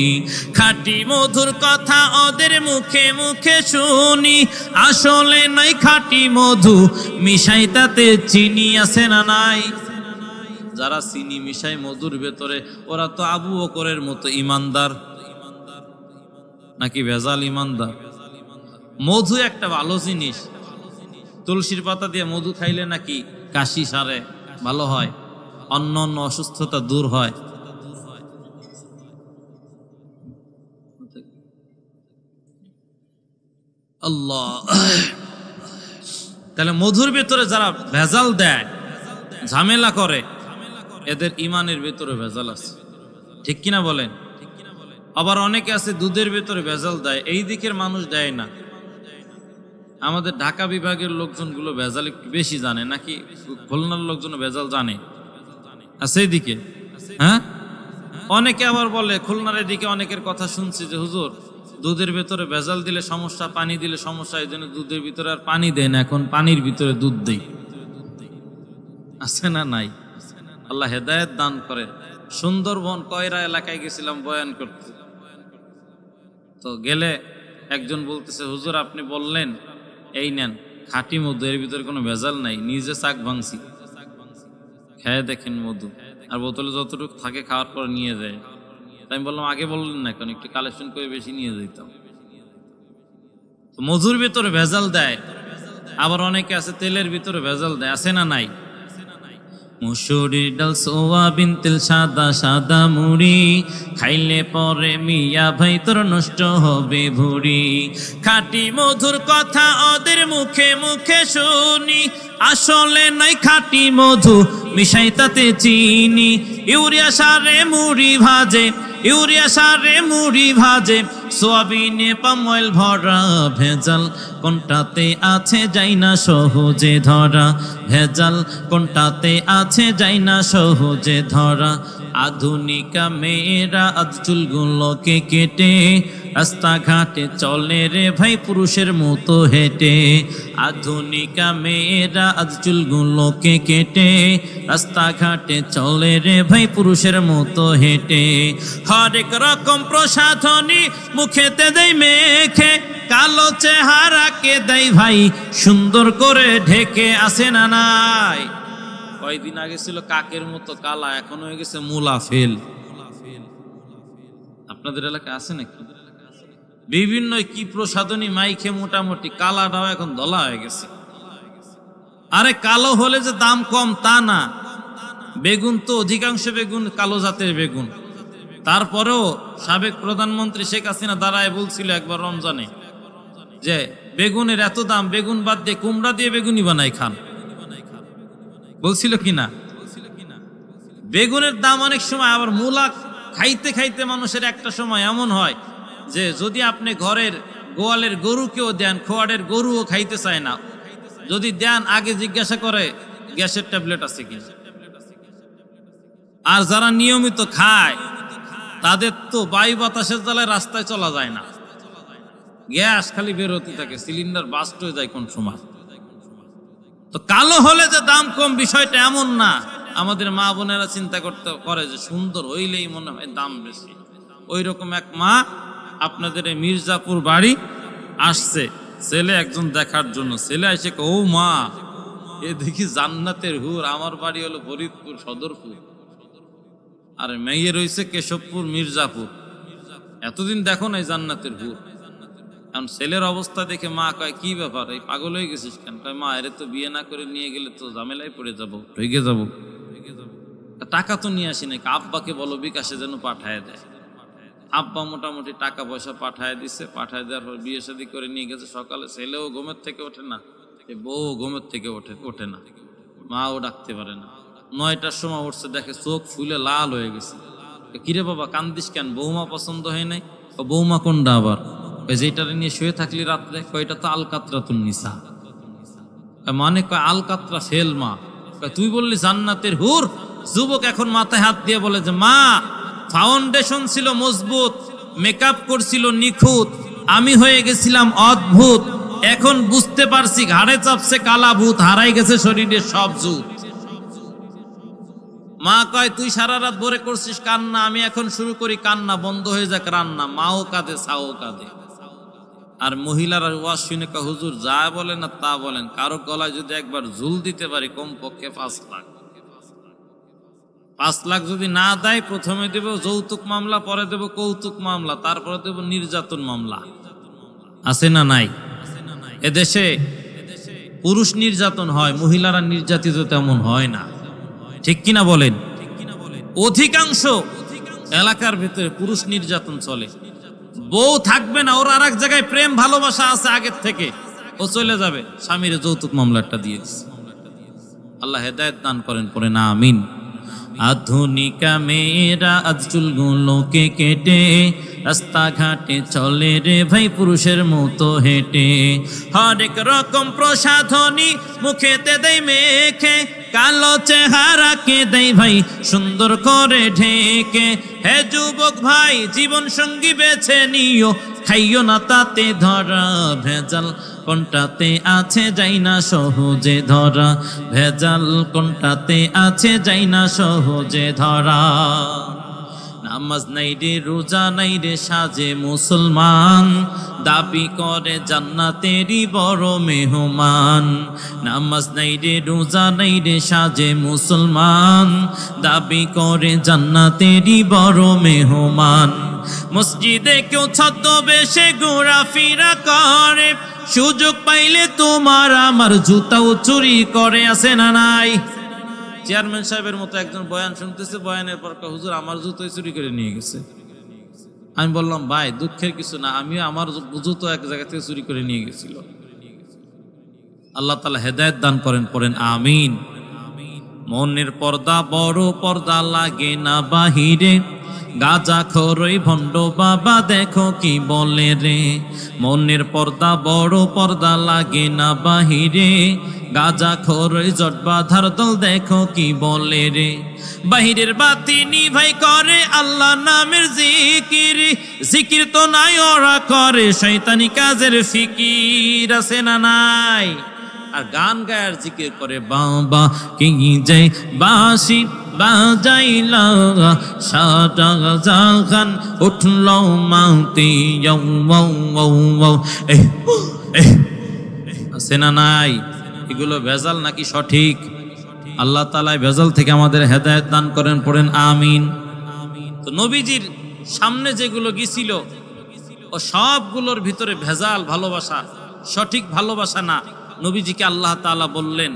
খাঁটি মধুর কথা ওদের মুখে মুখে শুনি, আসলে নাই খাঁটি মধু মিশাই তাতে চিনি, আছে না নাই? যারা চিনি মিশাই মধুর ভেতরে, ওরা তো আবু বকরের মতো ইমানদার নাকি ভেজাল ইমানদার? মধু একটা ভালো জিনিস, তুলসীর পাতা দিয়ে মধু খাইলে নাকি কাশি সারে, ভালো হয়, অন্য অন্য অসুস্থতা দূর হয়। আল্লাহ, তাহলে মধুর ভেতরে যারা ভেজাল দেয়, ঝামেলা করে, এদের ইমানের ভেতরে ভেজাল আছে, ঠিক কিনা বলেন? আবার অনেকে আছে দুধের ভেতরে ভেজাল দেয়, এই দিকের মানুষ দেয় না। আমাদের ঢাকা বিভাগের লোকজনগুলো ভেজাল একটু বেশি জানে, নাকি খুলনার লোকজন ভেজাল জানে? আছে এইদিকে, হ্যাঁ? অনেকে আবার বলে, খুলনার এদিকে অনেকের কথা শুনছি যে হুজুর দুধের ভেতরে ভেজাল দিলে সমস্যা, পানি দিলে সমস্যা, এই জন্য দুধের ভিতরে আর পানি দেয় না, এখন পানির ভিতরে দুধ দেয়। আছে না নাই? আল্লাহ হেদায়েত দান করে। সুন্দরবন কয়রা এলাকায় গেছিলাম বয়ান করতে, তো গেলে একজন বলতেছে, হুজুর আপনি বললেন এই নেন খাঁটি মধু, এর ভিতরে কোনো ভেজাল নাই, নিজে চাক ভাঙছি, খেয়ে দেখেন মধু, আর বোতলে যতটুকু থাকে খাওয়ার পর নিয়ে যায়। তাই আমি বললাম আগে বললেন না কেন, একটু কালেকশন করে বেশি নিয়ে যেতাম। তো মধুর ভিতরে ভেজাল দেয়, আবার অনেকে আছে তেলের ভিতরে ভেজাল দেয়, আছে না নাই? মসুরির ডাল সোয়াবিন তেল সাদা সাদা মুড়ি, খাইলে পরে মিয়া ভাই তোর নষ্ট হবে ভুঁড়ি। খাঁটি মধুর কথা ওদের মুখে মুখে শুনি, আসলে নাই খাঁটি মধু মিশাই তাতে চিনি। ইউরিয়া সারে মুড়ি ভাজে, ইউরিয়া সারে মুড়ি ভাজে, সোয়াবিনে পাম অয়েল ভরা, ভেজাল কোনটাতে আছে যাই না সহজে ধরা, ভেজাল কোনটাতে আছে যাই না সহজে ধরা। আধুনিকা মেয়েরা আজ চুলগুলোকে কেটে, রাস্তাঘাটে চলে রে ভাই পুরুষের মতো হেঁটে। আধুনিকা মেয়েরা আজ চুলগুলোকে কেটে, রাস্তাঘাটে চলে রে ভাই পুরুষের মতো হেঁটে। হরেক রকম প্রসাধনী মুখেতে দেয় মেখে, কালো চেহারাকে দেয় ভাই সুন্দর করে ঢেকে, আসে না নাই? কয়দিন আগে ছিল কাকের মতো কালা, এখন হয়ে গেছে মুলা ফেল। আপনাদের এলাকায় আছে নাকি? বিভিন্ন কি প্রসাধনী মাইখে মোটামুটি কালাটাও এখন ধলা হয়ে গেছে। আরে কালো হলে যে দাম কম তা না, বেগুন তো অধিকাংশ বেগুন কালো জাতের বেগুন। তারপরেও সাবেক প্রধানমন্ত্রী শেখ হাসিনা দাঁড়ায় বলছিল একবার রমজানে যে বেগুনের এত দাম, বেগুন বাদ দিয়ে কুমড়া দিয়ে বেগুনি বানাই খান, বলছিল কিনা? বেগুনের দাম অনেক সময়, আবার মূলা খাইতে খাইতে মানুষের একটা সময় এমন হয় যে যদি আপনি ঘরের গোয়ালের গরুকেও দেন, খোয়াড়ের গরুও খাইতে চায় না, যদি দেন আগে জিজ্ঞাসা করে গ্যাসের ট্যাবলেট আছে কি। আর যারা নিয়মিত খায় তাদের তো বায়ু বাতাসের জ্বালায় রাস্তায় চলা যায় না, গ্যাস খালি বের হতে থাকে, সিলিন্ডার বাস্ট হয়ে যায় কোন সময়। তো কালো হলে যে দাম কম বিষয়টা এমন না, আমাদের মা বোনেরা চিন্তা করতে করে যে সুন্দর হইলেই মনে হয় দাম বেশি। ওই রকম এক মা আপনাদের মির্জাপুর বাড়ি আসছে ছেলে একজন দেখার জন্য। ছেলে এসে ও মা, এ দেখি জান্নাতের হুর, আমার বাড়ি হলো ফরিদপুর সদরপুর, আর মেয়ে রয়েছে কেশবপুর মির্জাপুর, এতদিন দেখো নাই জান্নাতের হুর। এখন ছেলের অবস্থা দেখে মা কয় কি ব্যাপার, এই পাগল হয়ে গেছিস কেন? কয় মা এরে তো বিয়ে না করে নিয়ে গেলে তো ঝামেলায় পড়ে যাবো, ঢুকে যাবো। টাকা তো নিয়ে আসি নাকি, আব্বাকে বলো বিকাশে যেন পাঠায় দেয়। আব্বা মোটামুটি টাকা পয়সা পাঠায় দিছে, পাঠায় দেওয়ার পর বিয়ে শাদী করে নিয়ে গেছে। সকালে ছেলেও ঘুমের থেকে ওঠে না, বউ ঘুমের থেকে ওঠে না, মাও ডাকতে পারে না। 9টার সময় উঠছে, দেখে চোখ ফুলে লাল হয়ে গেছে। কিরে বাবা কান্দিস কেন? বৌমা পছন্দ হয় নাই। বৌমা কোনটা আবার? যেটারে নিয়ে শুয়ে থাকলি রাত্রে? কয়টা তো আলকাতরাতুন নিসা। মানে কয় আলকাতরা ফেল মা। তুই বললি জান্নাতের হুর। যুবক এখন মাথায় হাত দিয়ে বলে যে মা, ফাউন্ডেশন ছিল মজবুত, মেকআপ করছিল নিখুঁত, আমি হয়ে গেছিলাম অদ্ভুত। এখন বুঝতে পারছি ঘাড়ে চাপছে কালা ভূত, হারাই গেছে শরীরের সব জুত। মা কয় তুই সারা রাত ভরে করছিস কান্না, আমি এখন শুরু করি কান্না, বন্ধ হয়ে যাক রান্না। মাও কাঁদে, ছাও কাঁদে। আর মহিলারা ওয়াজ শুনে কয় হুজুর যা বলেন না তা বলেন, কারো গলায় যদি একবার ঝুল দিতে পারি কমপক্ষে 5 লাখ। 5 লাখ যদি না দেয়, প্রথমে দেব যৌতুক মামলা, পরে দেব কৌতুক মামলা, তারপরে দেব নির্যাতন মামলা। আছে না নাই? এদেশে পুরুষ নির্যাতন হয়, মহিলারা নির্যাতিত তেমন হয় না, ঠিক কিনা বলেন? অধিকাংশ এলাকার ভিতরে পুরুষ নির্যাতন চলে। বউ থাকবে না, ওর আর এক জায়গায় প্রেম ভালোবাসা আছে আগের থেকে, ও চলে যাবে, স্বামীর যৌতুক মামলাটা দিয়ে দিচ্ছে। আল্লাহ হেদায়েত দান করেন, পড়ে না আমিন। আধুনিকা মেয়েরা আজ চুলগুলোকে কেটে রাস্তাঘাটে চলে রে ভাই পুরুষের মতো হেঁটে। হরেক রকম প্রসাধনী মুখেতে দেয় মেখে, কালো চেহারাকে দেয় ভাই সুন্দর করে ঢেকে। হে যুবক ভাই জীবন সঙ্গী বেছে নিও, খাইও না তাতে ধরা ভেজাল, কোনটাতে আছে যাই না সহজে ধরা, ভেজাল কোনটাতে আছে যাই না সহজে ধরা। নামাজ নাই রে রোজা নাই রে সাজে মুসলমান, দাবি করে জান্নাতেরই বড় মেহমান। নামাজ নাই রে রোজা নাই রে সাজে মুসলমান, দাবি করে জান্নাতেরই বড় মেহমান। মসজিদে কেউ ছদ্মবেশে ঘোরাফেরা করে, সুযোগ পাইলে তোমার আমার জুতাও চুরি করে। আছে না নাই? চেয়ারম্যান সাহেবের মতো একজন বয়ান শুনতেছে, বয়ানের পর হুজুর আমার জুতোই চুরি করে নিয়ে গেছে। আমি বললাম ভাই দুঃখের কিছু না, আমিও আমার জুতো এক জায়গা থেকে চুরি করে নিয়ে গেছিল। আল্লাহ তাআলা হেদায়েত দান করেন, পড়েন আমিন। মনের পর্দা বড় পর্দা লাগে না বাহিরে, গাজা খরই ভণ্ড বাবা দেখো কি বলে রে। মনের পর্দা বড় পর্দা লাগে না বাহিরে, গাজা খরই জট বাঁধার দল দেখো কি বলে রে। বাহিরের বাতি নিভাই করে আল্লাহ নামের জিকির, জিকির তো নাই ওরা করে শয়তানি কাজের ফিকির। আছে না নাই? আর গান গায়ার জিকির করে, বাবা কি যাই বাঁশি বাজাইলা সারা জাগান উঠল মাউতি। আছে না নাই? এগুলো ভেজাল নাকি সঠিক? আল্লাহ তাআলা ভেজাল থেকে আমাদের হেদায়েত দান করেন, পড়েন আমিন। তো নবীজির সামনে যেগুলো গিয়েছিল ও সবগুলোর ভিতরে ভেজাল ভালোবাসা, সঠিক ভালোবাসা না। নবীজিকে আল্লাহ তাআলা বললেন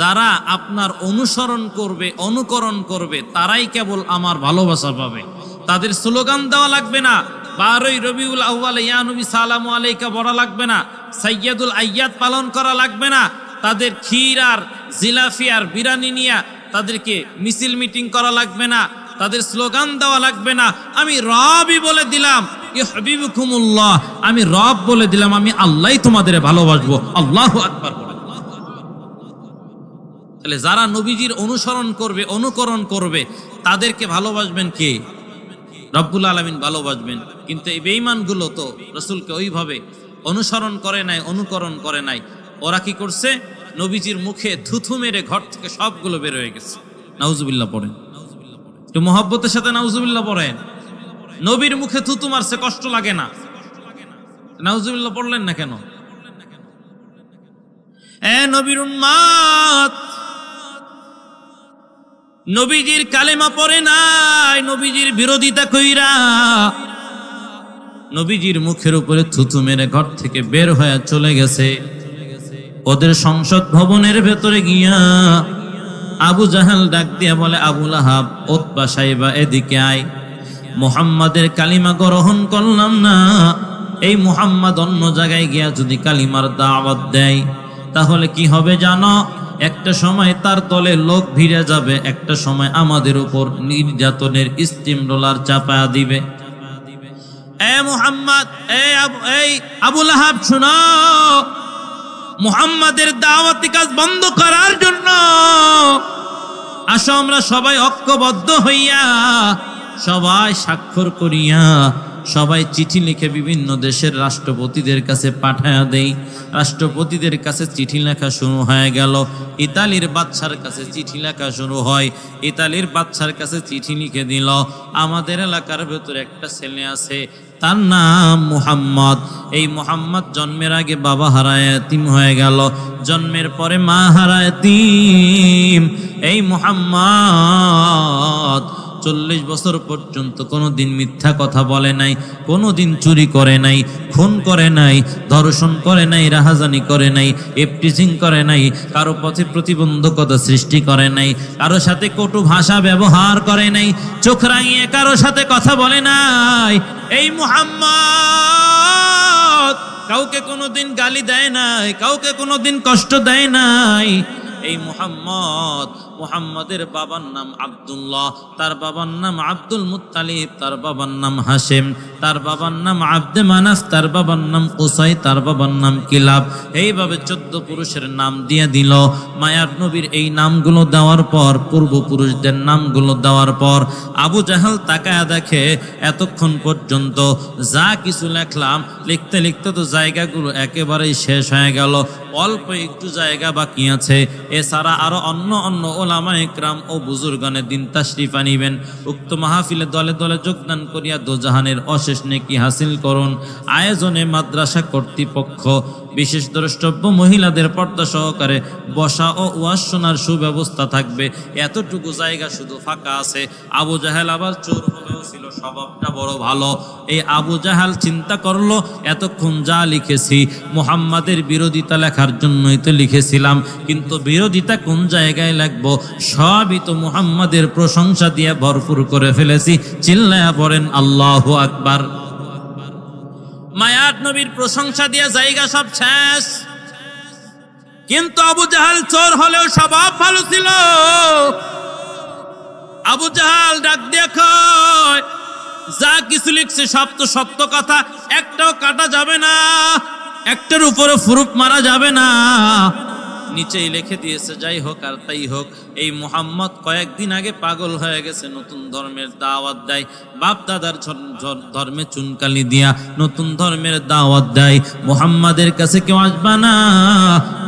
যারা আপনার অনুসরণ করবে, অনুকরণ করবে, তারাই কেবল আমার ভালোবাসা পাবে। তাদের স্লোগান দেওয়া লাগবে না, 12ই রবিউল আউয়াল ইয়া নবী সালামু আলাইকা বলা লাগবে না, সাইয়্যিদুল আইয়াদ পালন করা লাগবে না, তাদের ক্ষীর আর জিলাফি আর বিরানি নিয়ে তাদেরকে মিছিল মিটিং করা লাগবে না, তাদের স্লোগান দেওয়া লাগবে না। আমি রবই বলে দিলাম, ইউহিব্বুকুমুল্লাহ, আমি রব বলে দিলাম, আমি আল্লাহই তোমাদের ভালোবাসবো। আল্লাহু আকবার। তাহলে যারা নবীজির অনুসরণ করবে, অনুকরণ করবে, তাদেরকে ভালোবাসবেন কে? রব্বুল আলামিন ভালোবাসবেন। কিন্তু এই বেঈমানগুলো তো রাসূলকে ওইভাবে অনুসরণ করে নাই, অনুকরণ করে নাই। ওরা কি করছে? নবীজির মুখে থুথু মেরে ঘর থেকে সবগুলো বের হয়ে গেছে। নাউজুবিল্লাহ পড়েন, একটু মহব্বতের সাথে নাউজুবিল্লাহ পড়েন। নবীর মুখে থুতু মারছে, কষ্ট লাগে না? নাউজুবিল্লাহ পড়লেন না কেন? নবীর উম্মত নবীজির কালেমা পড়ে নাই, নবীজির বিরোধিতা কইরা নবীজির মুখের উপরে থুতু মেরে ঘর থেকে বের হয়ে চলে গেছে। ওদের সংসদ ভবনের ভেতরে গিয়া আবু জাহাল ডাক দিয়া বলে, আবু লাহাব, উতবা সাইবা, এদিকে আয়। মুহাম্মাদের কালিমা গ্রহণ করলাম না, এই মুহাম্মদ অন্য জায়গায় গিয়া যদি কালিমার দাওয়াত দেয় তাহলে কি হবে জানো? একটা সময় তার দলে লোক ভিড়ে যাবে, একটা সময় আমাদের উপর নির্যাতনের স্টিম রোলার চাপায়া দিবে। এ মুহাম্মদ, এই আবু লাহাব, শুনো, মুহাম্মাদের দাওয়াতি কাজ বন্ধ করার জন্য আসো আমরা সবাই ঐক্যবদ্ধ হইয়া, সবাই স্বাক্ষর করিয়া, সবাই চিঠি লিখে বিভিন্ন দেশের রাষ্ট্রপতিদের কাছে পাঠায়া দেই। রাষ্ট্রপতিদের কাছে চিঠি লেখা শুরু হয়ে গেল। ইতালির বাদশার কাছে চিঠি লেখা শুরু হয়। ইতালির বাদশার কাছে চিঠি লিখে দিল, আমাদের এলাকার ভেতরে একটা ছেলে আছে, তার নাম মুহাম্মদ। এই মুহাম্মদ জন্মের আগে বাবা হারায় এতিম হয়ে গেল, জন্মের পরে মা হারায় এতিম। এই মুহাম্মদ 40 বছর পর্যন্ত কোনোদিন মিথ্যা কথা বলে নাই, কোনোদিন চুরি করে নাই, খুন করে নাই, ধর্ষণ করে নাই, রাহাজানি করে নাই, এফটিজিং করে নাই, কারো পথে প্রতিবন্ধকতা সৃষ্টি করে নাই, কারো সাথে কটু ভাষা ব্যবহার করে নাই, চোখ রাঙিয়ে কারো সাথে কথা বলে নাই। এই মুহাম্মদ কাউকে কোনোদিন গালি দেয় নাই, কাউকে কোনোদিন কষ্ট দেয় নাই। এই মুহাম্মদের বাবার নাম আব্দুল্লাহ, তার বাবার নাম আব্দুল মুত্তালিব, তার বাবার নাম হাশেম, তার বাবার নাম আব্দে মানাফ, তার বাবার নাম কুসাই, তার বাবার নাম কিলাব। এইভাবে 14 পুরুষের নাম দিয়ে দিল। মায়ার নবীর এই নামগুলো দেওয়ার পর, পূর্বপুরুষদের নামগুলো দেওয়ার পর আবু জাহাল তাকায়া দেখে এতক্ষণ পর্যন্ত যা কিছু লেখলাম, লিখতে লিখতে তো জায়গাগুলো একেবারেই শেষ হয়ে গেল, অল্প একটু জায়গা বাকি আছে। এছাড়া আরো অন্য ওলামা ইকরাম ও বুজুর্গানের দিন তাশরিফ আনিবেন। উক্ত মাহফিলে দলে দলে যোগদান করিয়া দোজাহানের অশেষ নেকি হাসিল করুন। আয়োজনে মাদ্রাসা কর্তৃপক্ষ, বিশেষ দ্রষ্টব্য মহিলাদের পর্দা সহকারে বসা ও ওয়াজ শোনার সুব্যবস্থা থাকবে। এতটুকু জায়গা শুধু ফাঁকা আছে। আবু জাহেল আবার চোর হলেও ছিল স্বভাবটা বড় ভালো। এই আবু জাহেল চিন্তা করলো, এতক্ষণ যা লিখেছি মুহাম্মাদের বিরোধিতা লেখার জন্যই তো লিখেছিলাম, কিন্তু বিরোধিতা কোন জায়গায় লিখবো? সবই তো মুহাম্মাদের প্রশংসা দিয়ে ভরপুর করে ফেলেছি। চিল্লায়া পড়েন আল্লাহু আকবার। মায়াত নবীর প্রশংসা দিয়ে জায়গা সব শেষ, কিন্তু আবু জাহাল চোর হলেও স্বভাব ভালো ছিল। আবু জাহাল ডাক দিয়ে কয়, যা কিছু লিখছে সব তো সত্য কথা, একটাও কাটা যাবে না, একটার উপরে ফুরুপ মারা যাবে না, নিচেই লিখে দিয়েছে। যাই হোক আর তাই হোক, এই মুহাম্মদ কয়েকদিন আগে পাগল হয়ে গেছে, নতুন ধর্মের দাওয়াত দেয়, বাপ দাদার ধর্মে চুনকালি দিয়া নতুন ধর্মের দাওয়াত দেয়। মুহাম্মাদের কাছে কেউ আসবা না,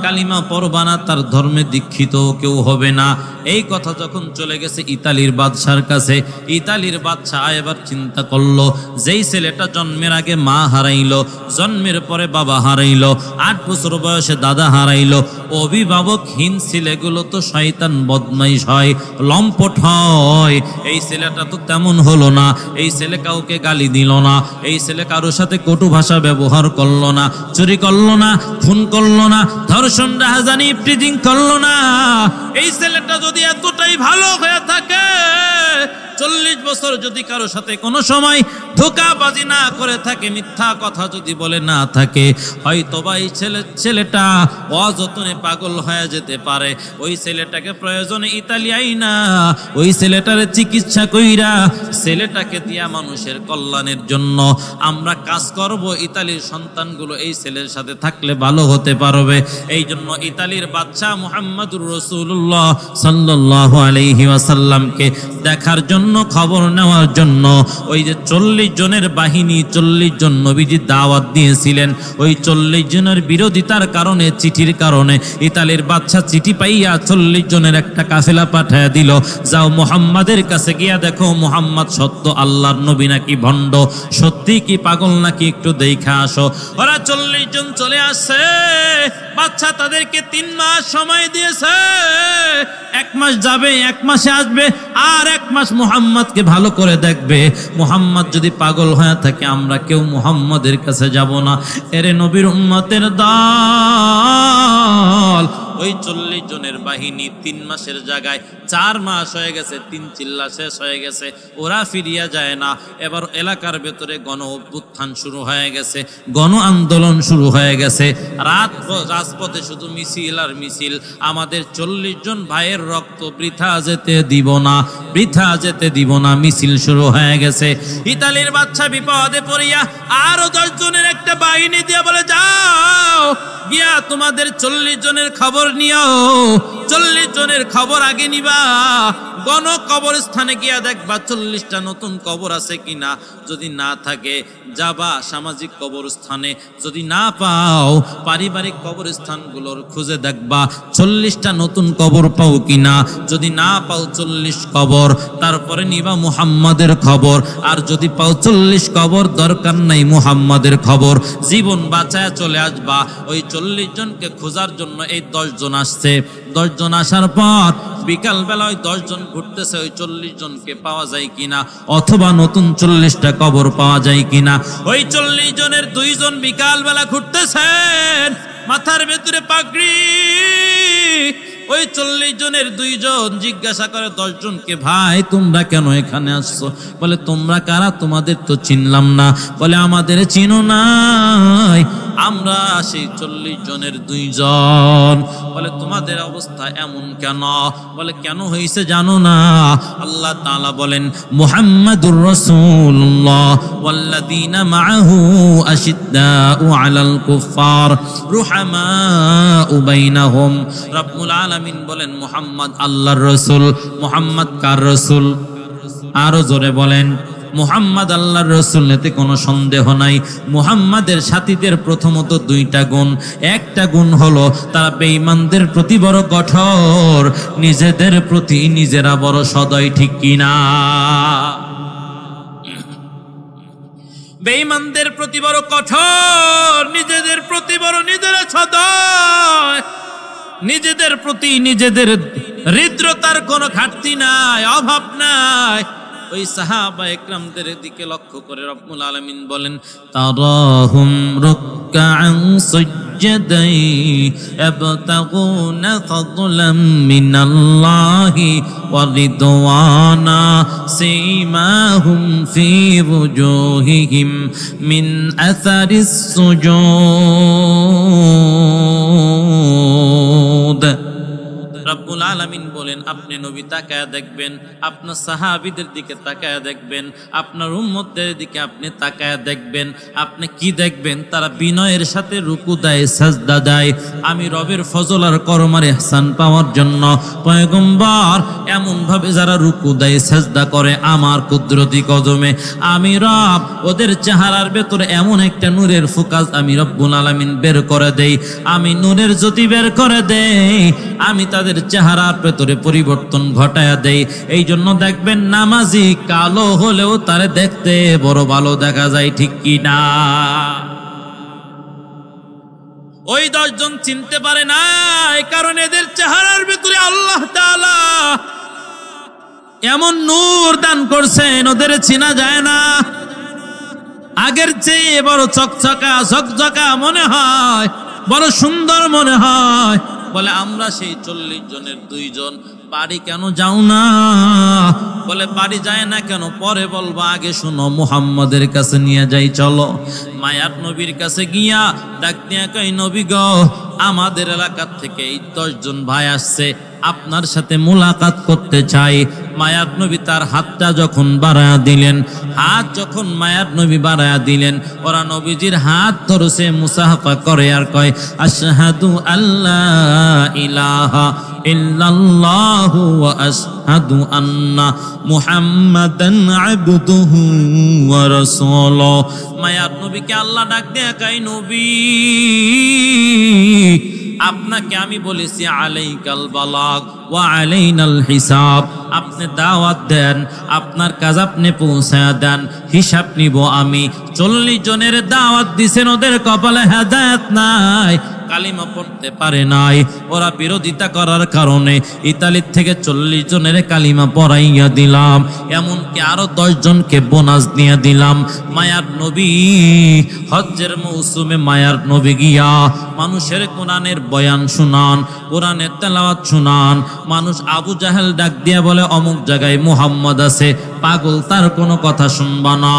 কালিমা পড়বা না, তার ধর্মে দীক্ষিত কেউ হবে না। এই কথা যখন চলে গেছে ইতালির বাদশার কাছে, ইতালির বাদশা এবার চিন্তা করলো, যেই ছেলেটা জন্মের আগে মা হারাইলো, জন্মের পরে বাবা হারাইলো, 8 বছর বয়সে দাদা হারাইলো, অভিভাবকহীন ছেলেগুলো তো শয়তান বদমাইশ হয়, লম্পট হয়। এই ছেলেটা তো তেমন হলো না। এই ছেলে কাউকে গালি দিল না, এই ছেলে কারোর সাথে কটু ভাষা ব্যবহার করলো না, চুরি করলো না, খুন করলো না, ধর্ষণ রাহাজানি ইফটিজিং করলো না। এই ছেলেটা যদি এতটাই ভালো হয়ে থাকে, 40 বছর যদি কারোর সাথে কোনো সময় ধোঁকাবাজি না করে থাকে, মিথ্যা কথা যদি বলে না থাকে, হয়তো বা এই ছেলেটা অযত্নে পাগল হয়ে যেতে পারে। ওই ছেলেটাকে প্রয়োজনে ইতালিয়াই না, ওই ছেলেটার চিকিৎসা কইরা ছেলেটাকে দিয়া মানুষের কল্যাণের জন্য আমরা কাজ করব। ইতালির সন্তানগুলো এই ছেলের সাথে থাকলে ভালো হতে পারবে। এই জন্য ইতালির বাদশা মুহাম্মদুর রাসূলুল্লাহ সাল্লাল্লাহু আলাইহি ওয়াসাল্লামকে দেখার জন্য, খবর নেওয়ার জন্য, ওই যে 40 জনের বাহিনী, 40 জন নবীজি দাওয়াত দিয়েছিলেন, ওই 40 জনের বিরোধিতার কারণে, চিঠির কারণে ইতালির বাদশা চিঠি পাইয়া 40 জনের একটা কাফেলা পাঠায় দিল, যাও মুহাম্মাদের কাছে গিয়া দেখো মুহাম্মদ সত্য আল্লাহর নবী নাকি ভণ্ড, সত্যি কি পাগল নাকি একটু দেখা আসো। ওরা 40 জন চলে আসছে। বাদশা তাদেরকে 3 মাস সময় দিয়েছে। 1 মাস যাবে, 1 মাসে আসবে, আর 1 মাস মুহাম্মদকে ভালো করে দেখবে, মুহাম্মদ যদি পাগল হয়ে থাকে আমরা কেউ মুহাম্মদের কাছে যাব না। এরে নবীর উম্মতের দল, ওই 40 জনের বাহিনী 3 মাসের জায়গায় 4 মাস হয়ে গেছে, 3 চিল্লা শেষ হয়ে গেছে, ওরা ফিরিয়া যায় না। এবার এলাকার ভেতরে গণ অভ্যুত্থান শুরু হয়ে গেছে, গণ আন্দোলন শুরু হয়ে গেছে। রাজপথে শুধু মিছিল আর মিছিল। আমাদের 40 জন ভাইয়ের রক্ত বৃথা যেতে দিব না, বৃথা যেতে দিব না। মিছিল শুরু হয়ে গেছে। ইতালির বাদশা বিপদে পড়িয়া আরো 10 জনের একটা বাহিনী দিয়ে বলে, যাও গিয়া তোমাদের 40 জনের খবর নিও, 40 জনের খবর আগে নিবা। গণ কবরস্থানে গিয়া দেখবা 40টা নতুন কবর আছে কিনা। যদি না থাকে যাবা সামাজিক কবরস্থানে, যদি না পাও পারিবারিক কবরস্থানগুলোর খুঁজে দেখবা 40টা নতুন কবর পাও কিনা। যদি না পাও 40 কবর, তারপরে নিবা মুহাম্মাদের খবর। আর যদি পাও 40 কবর, দরকার নাই মুহাম্মাদের খবর, জীবন বাঁচায় চলে আসবা। ওই 40 জনকে খোঁজার জন্য এই 10 জন আসছে। 10 জন আসার পর বিকাল বেলা ওই 10 জন ঘুরতেছে, ওই 40 জনকে পাওয়া যায় কিনা, অথবা নতুন 40টা কবর পাওয়া যায় কিনা। ওই 40 জনের 2 জন বিকাল বেলা ঘুরতেছেন, মাথার ভেতরে পাগড়ি। ওই 40 জনের 2 জন জিজ্ঞাসা করে 10 জনকে, ভাই তোমরা কেন এখানে আসছো? বলে তোমরা কারা? তোমাদের তো চিনলাম না। বলে আমাদের চিনো নাই, আমরা সেই 40 জনের 2 জন। বলে তোমাদের অবস্থা এমন কেন? বলে কেন হয়েছে জানো না? আল্লাহ তাআলা বলেন, মুহাম্মাদুর রাসূলুল্লাহ ওয়াল্লাযীনা মাআহু আশিদ্দাউ আলাল কুফার রুহামাউ বাইনাহুম। রব্বুল আলামিন বলেন মুহাম্মদ আল্লাহর রাসূল। মুহাম্মদ কার রাসূল? আরো জোরে বলেন, মুহাম্মদ আল্লাহর রাসূল, এতে কোনো সন্দেহ নাই। মুহাম্মাদের সাথীদের প্রথমত 2টা গুণ। একটা গুণ হলো তারা বেঈমানদের প্রতি বড় কঠোর, নিজেদের প্রতি নিজেরা বড় সদয়, ঠিক কিনা? বেঈমানদের প্রতি বড় কঠোর, নিজেদের প্রতি বড় নিজেরা সদয়। নিজেদের প্রতি নিজেদের হৃদ্রতার কোনো ঘাটতি নাই, অভাব নাই। ওই সাহাবা একরামদের দিকে লক্ষ্য করে রব্বুল আলামিন বলেন, তারাহুম রুকআন সুজদান ইয়াবতাগুনা ফাদলাম মিনাল্লাহি ওয়া রিদওয়ানা সীমাহুম ফি ওজুহিহিম মিন আসারিস সুজুদ। রব্বুল আলামিন বলেন, আপনি নবী তাকায়া দেখবেন, আপনার সাহাবীদের দিকে তাকায়া দেখবেন, আপনার উম্মতদের দিকে আপনি তাকায়া দেখবেন। আপনি কি দেখবেন? তারা বিনয়ের সাথে রুকু দেয়, সাজদা দেয়। আমি রবের ফজল আর করম আর ইহসান পাওয়ার জন্য পয়গম্বর এমন ভাবে যারা রুকু দেয়, সাজদা করে আমার কুদরতি কদমে, আমি রব ওদের চেহারার ভেতরে এমন একটা নূরের ফোকাস আমি রব্বুল আলামিন বের করে দেই। আমি নূরের জ্যোতি বের করে দেই, আমি তাদের চেহারার ভেতরে পরিবর্তন ঘটায়া দেই। এই জন্য দেখবেন নামাজি কালো হলেও তারে দেখতে বড় ভালো দেখা যায়, ঠিক কি না? ওই 10 জন চিনতে পারে না, কারণ এদের চেহারার ভেতরে আল্লাহ তাআলা এমন নূর দান করছেন, ওদের চিনা যায় না। আগের চেয়ে বড় চকচকা ঝকঝকা মনে হয়, বড় সুন্দর মনে হয়। বলে আমরা সেই 40 জনের 2 জন। বাড়ি কেন যাও না? বলে বাড়ি যায় না কেন? পরে বলবো, আগে শুনো, মুহাম্মাদের কাছে নিয়ে যাই চলো। মায়ার নবীর কাছে গিয়া ডাক দিয়া কই, নবী গো, আমাদের এলাকা থেকে এই 10 জন ভাই আসছে, আপনার সাথে মুলাকাত করতে চাই। মায়ার নবী তার হাতটা যখন বাড়ায়া দিলেন, হাত যখন মায়ার নবী বাড়ায়া দিলেন, ওরা নবীজির হাত ধরেছে, মুসাফা করে আর কয়, আশহাদু আল্লাহ ইলাহা ইল্লাল্লাহু ওয়া আশহাদু আন্না মুহাম্মাদান আবদুহু ওয়া রাসূলুহু। মায়ার নবীকে আল্লাহ ডাক দেয়া কয়, নবী আপনাকে আমি বলেছি আলাইকাল বালাগ ওয়া আলাইনাল হিসাব। আপনি দাওয়াত দেন, আপনার কাজ আপনি পৌঁছায়া দেন, হিসাব নিব আমি। 40 জনের দাওয়াত দিছেন, ওদের কপালে হেদায়েত নাই, কালিমা পড়তে পারে নাই। ওরা বিরোধিতা করার কারণে ইতালির থেকে 40 জনের কালিমা পড়াইয়া দিলাম, এমনকি আরো 10 জনকে বোনাস দিয়ে দিলাম। মায়ার নবী হজ্জের মৌসুমে মায়ার নবী গিয়া মানুষের কোরআনের বয়ান শুনান, কোরআনের তেলাওয়াত শুনান। মানুষ আবু জাহেল ডাক দিয়া বলে অমুক জায়গায় মুহাম্মদ আছে, পাগল, তার কোনো কথা শুনবা না।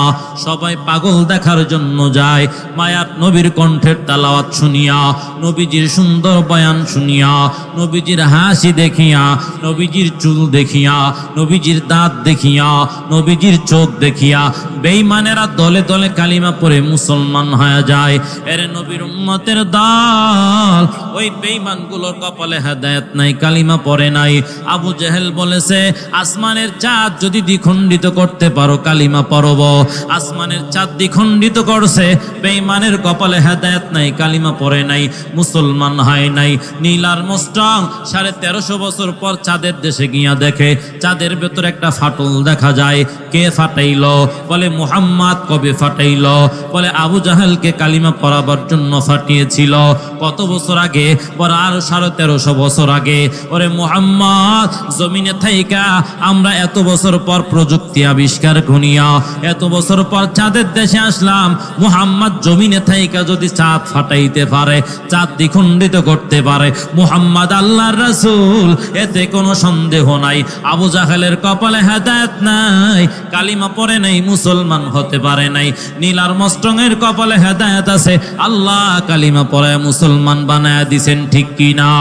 সবাই পাগল দেখার জন্য যায়। মায়ার নবীর কণ্ঠের তেলাওয়াত শুনিয়া, নবীজির সুন্দর বয়ান শুনিয়া, নবীজির হাসি দেখিয়া, নবীজির চুল দেখিয়া, নবীজির দাঁত দেখিয়া, নবীজির চোখ দেখিয়া বেঈমানেরা দলে দলে কালিমা পড়ে মুসলমান হয়ে যায়। এর নবীর উম্মতের দল, ওই বেঈমানগুলোর কপালে হেদায়েত নাই, কালিমা পড়ে নাই। আবু জেহেল বলেছে, আসমানের চাঁদ যদি দ্বিখণ্ডিত করতে পারো কালিমা পড়ব। আসমানের চাঁদ দ্বিখণ্ডিত করছে, বেঈমানের কপালে হেদায়েত নাই, কালিমা পড়ে নাই, মুসলমান হয় নাই। নীল আর্মস্ট্রং 1350 বছর পর চাঁদের দেশে গিয়া দেখে চাঁদের ভেতর একটা ফাটল দেখা যায়। কে ফাটাইল? বলে মুহাম্মদ। কবে ফাটাইল? বলে আবু জাহেলকে কালিমা পড়াবার জন্য ফাটিয়েছিল। কত বছর আগে? বলে আরো 1350 বছর আগে। ওরে মুহাম্মদ, জমিনে থাইকা আমরা এত বছর পর প্রযুক্তি আবিষ্কার করিয়া এত বছর পর চাঁদের দেশে আসলাম। মুহাম্মদ জমিনে থাইকা যদি চাঁদ ফাটাইতে পারে, চাঁদ দ্বিখণ্ডিত করতে পারে, মুহাম্মদ আল্লাহর রাসূল, এতে কোনো সন্দেহ নাই। আবু জাহেলের কপালে হেদায়েত নাই, কালিমা পড়ে নাই, মুসলমান হতে পারে নাই। নীল আর্মস্ট্রং এর কপালে হেদায়েত আছে, আল্লাহ কালিমা পড়ে মুসলমান বানায়া দিছেন, ঠিক কি না?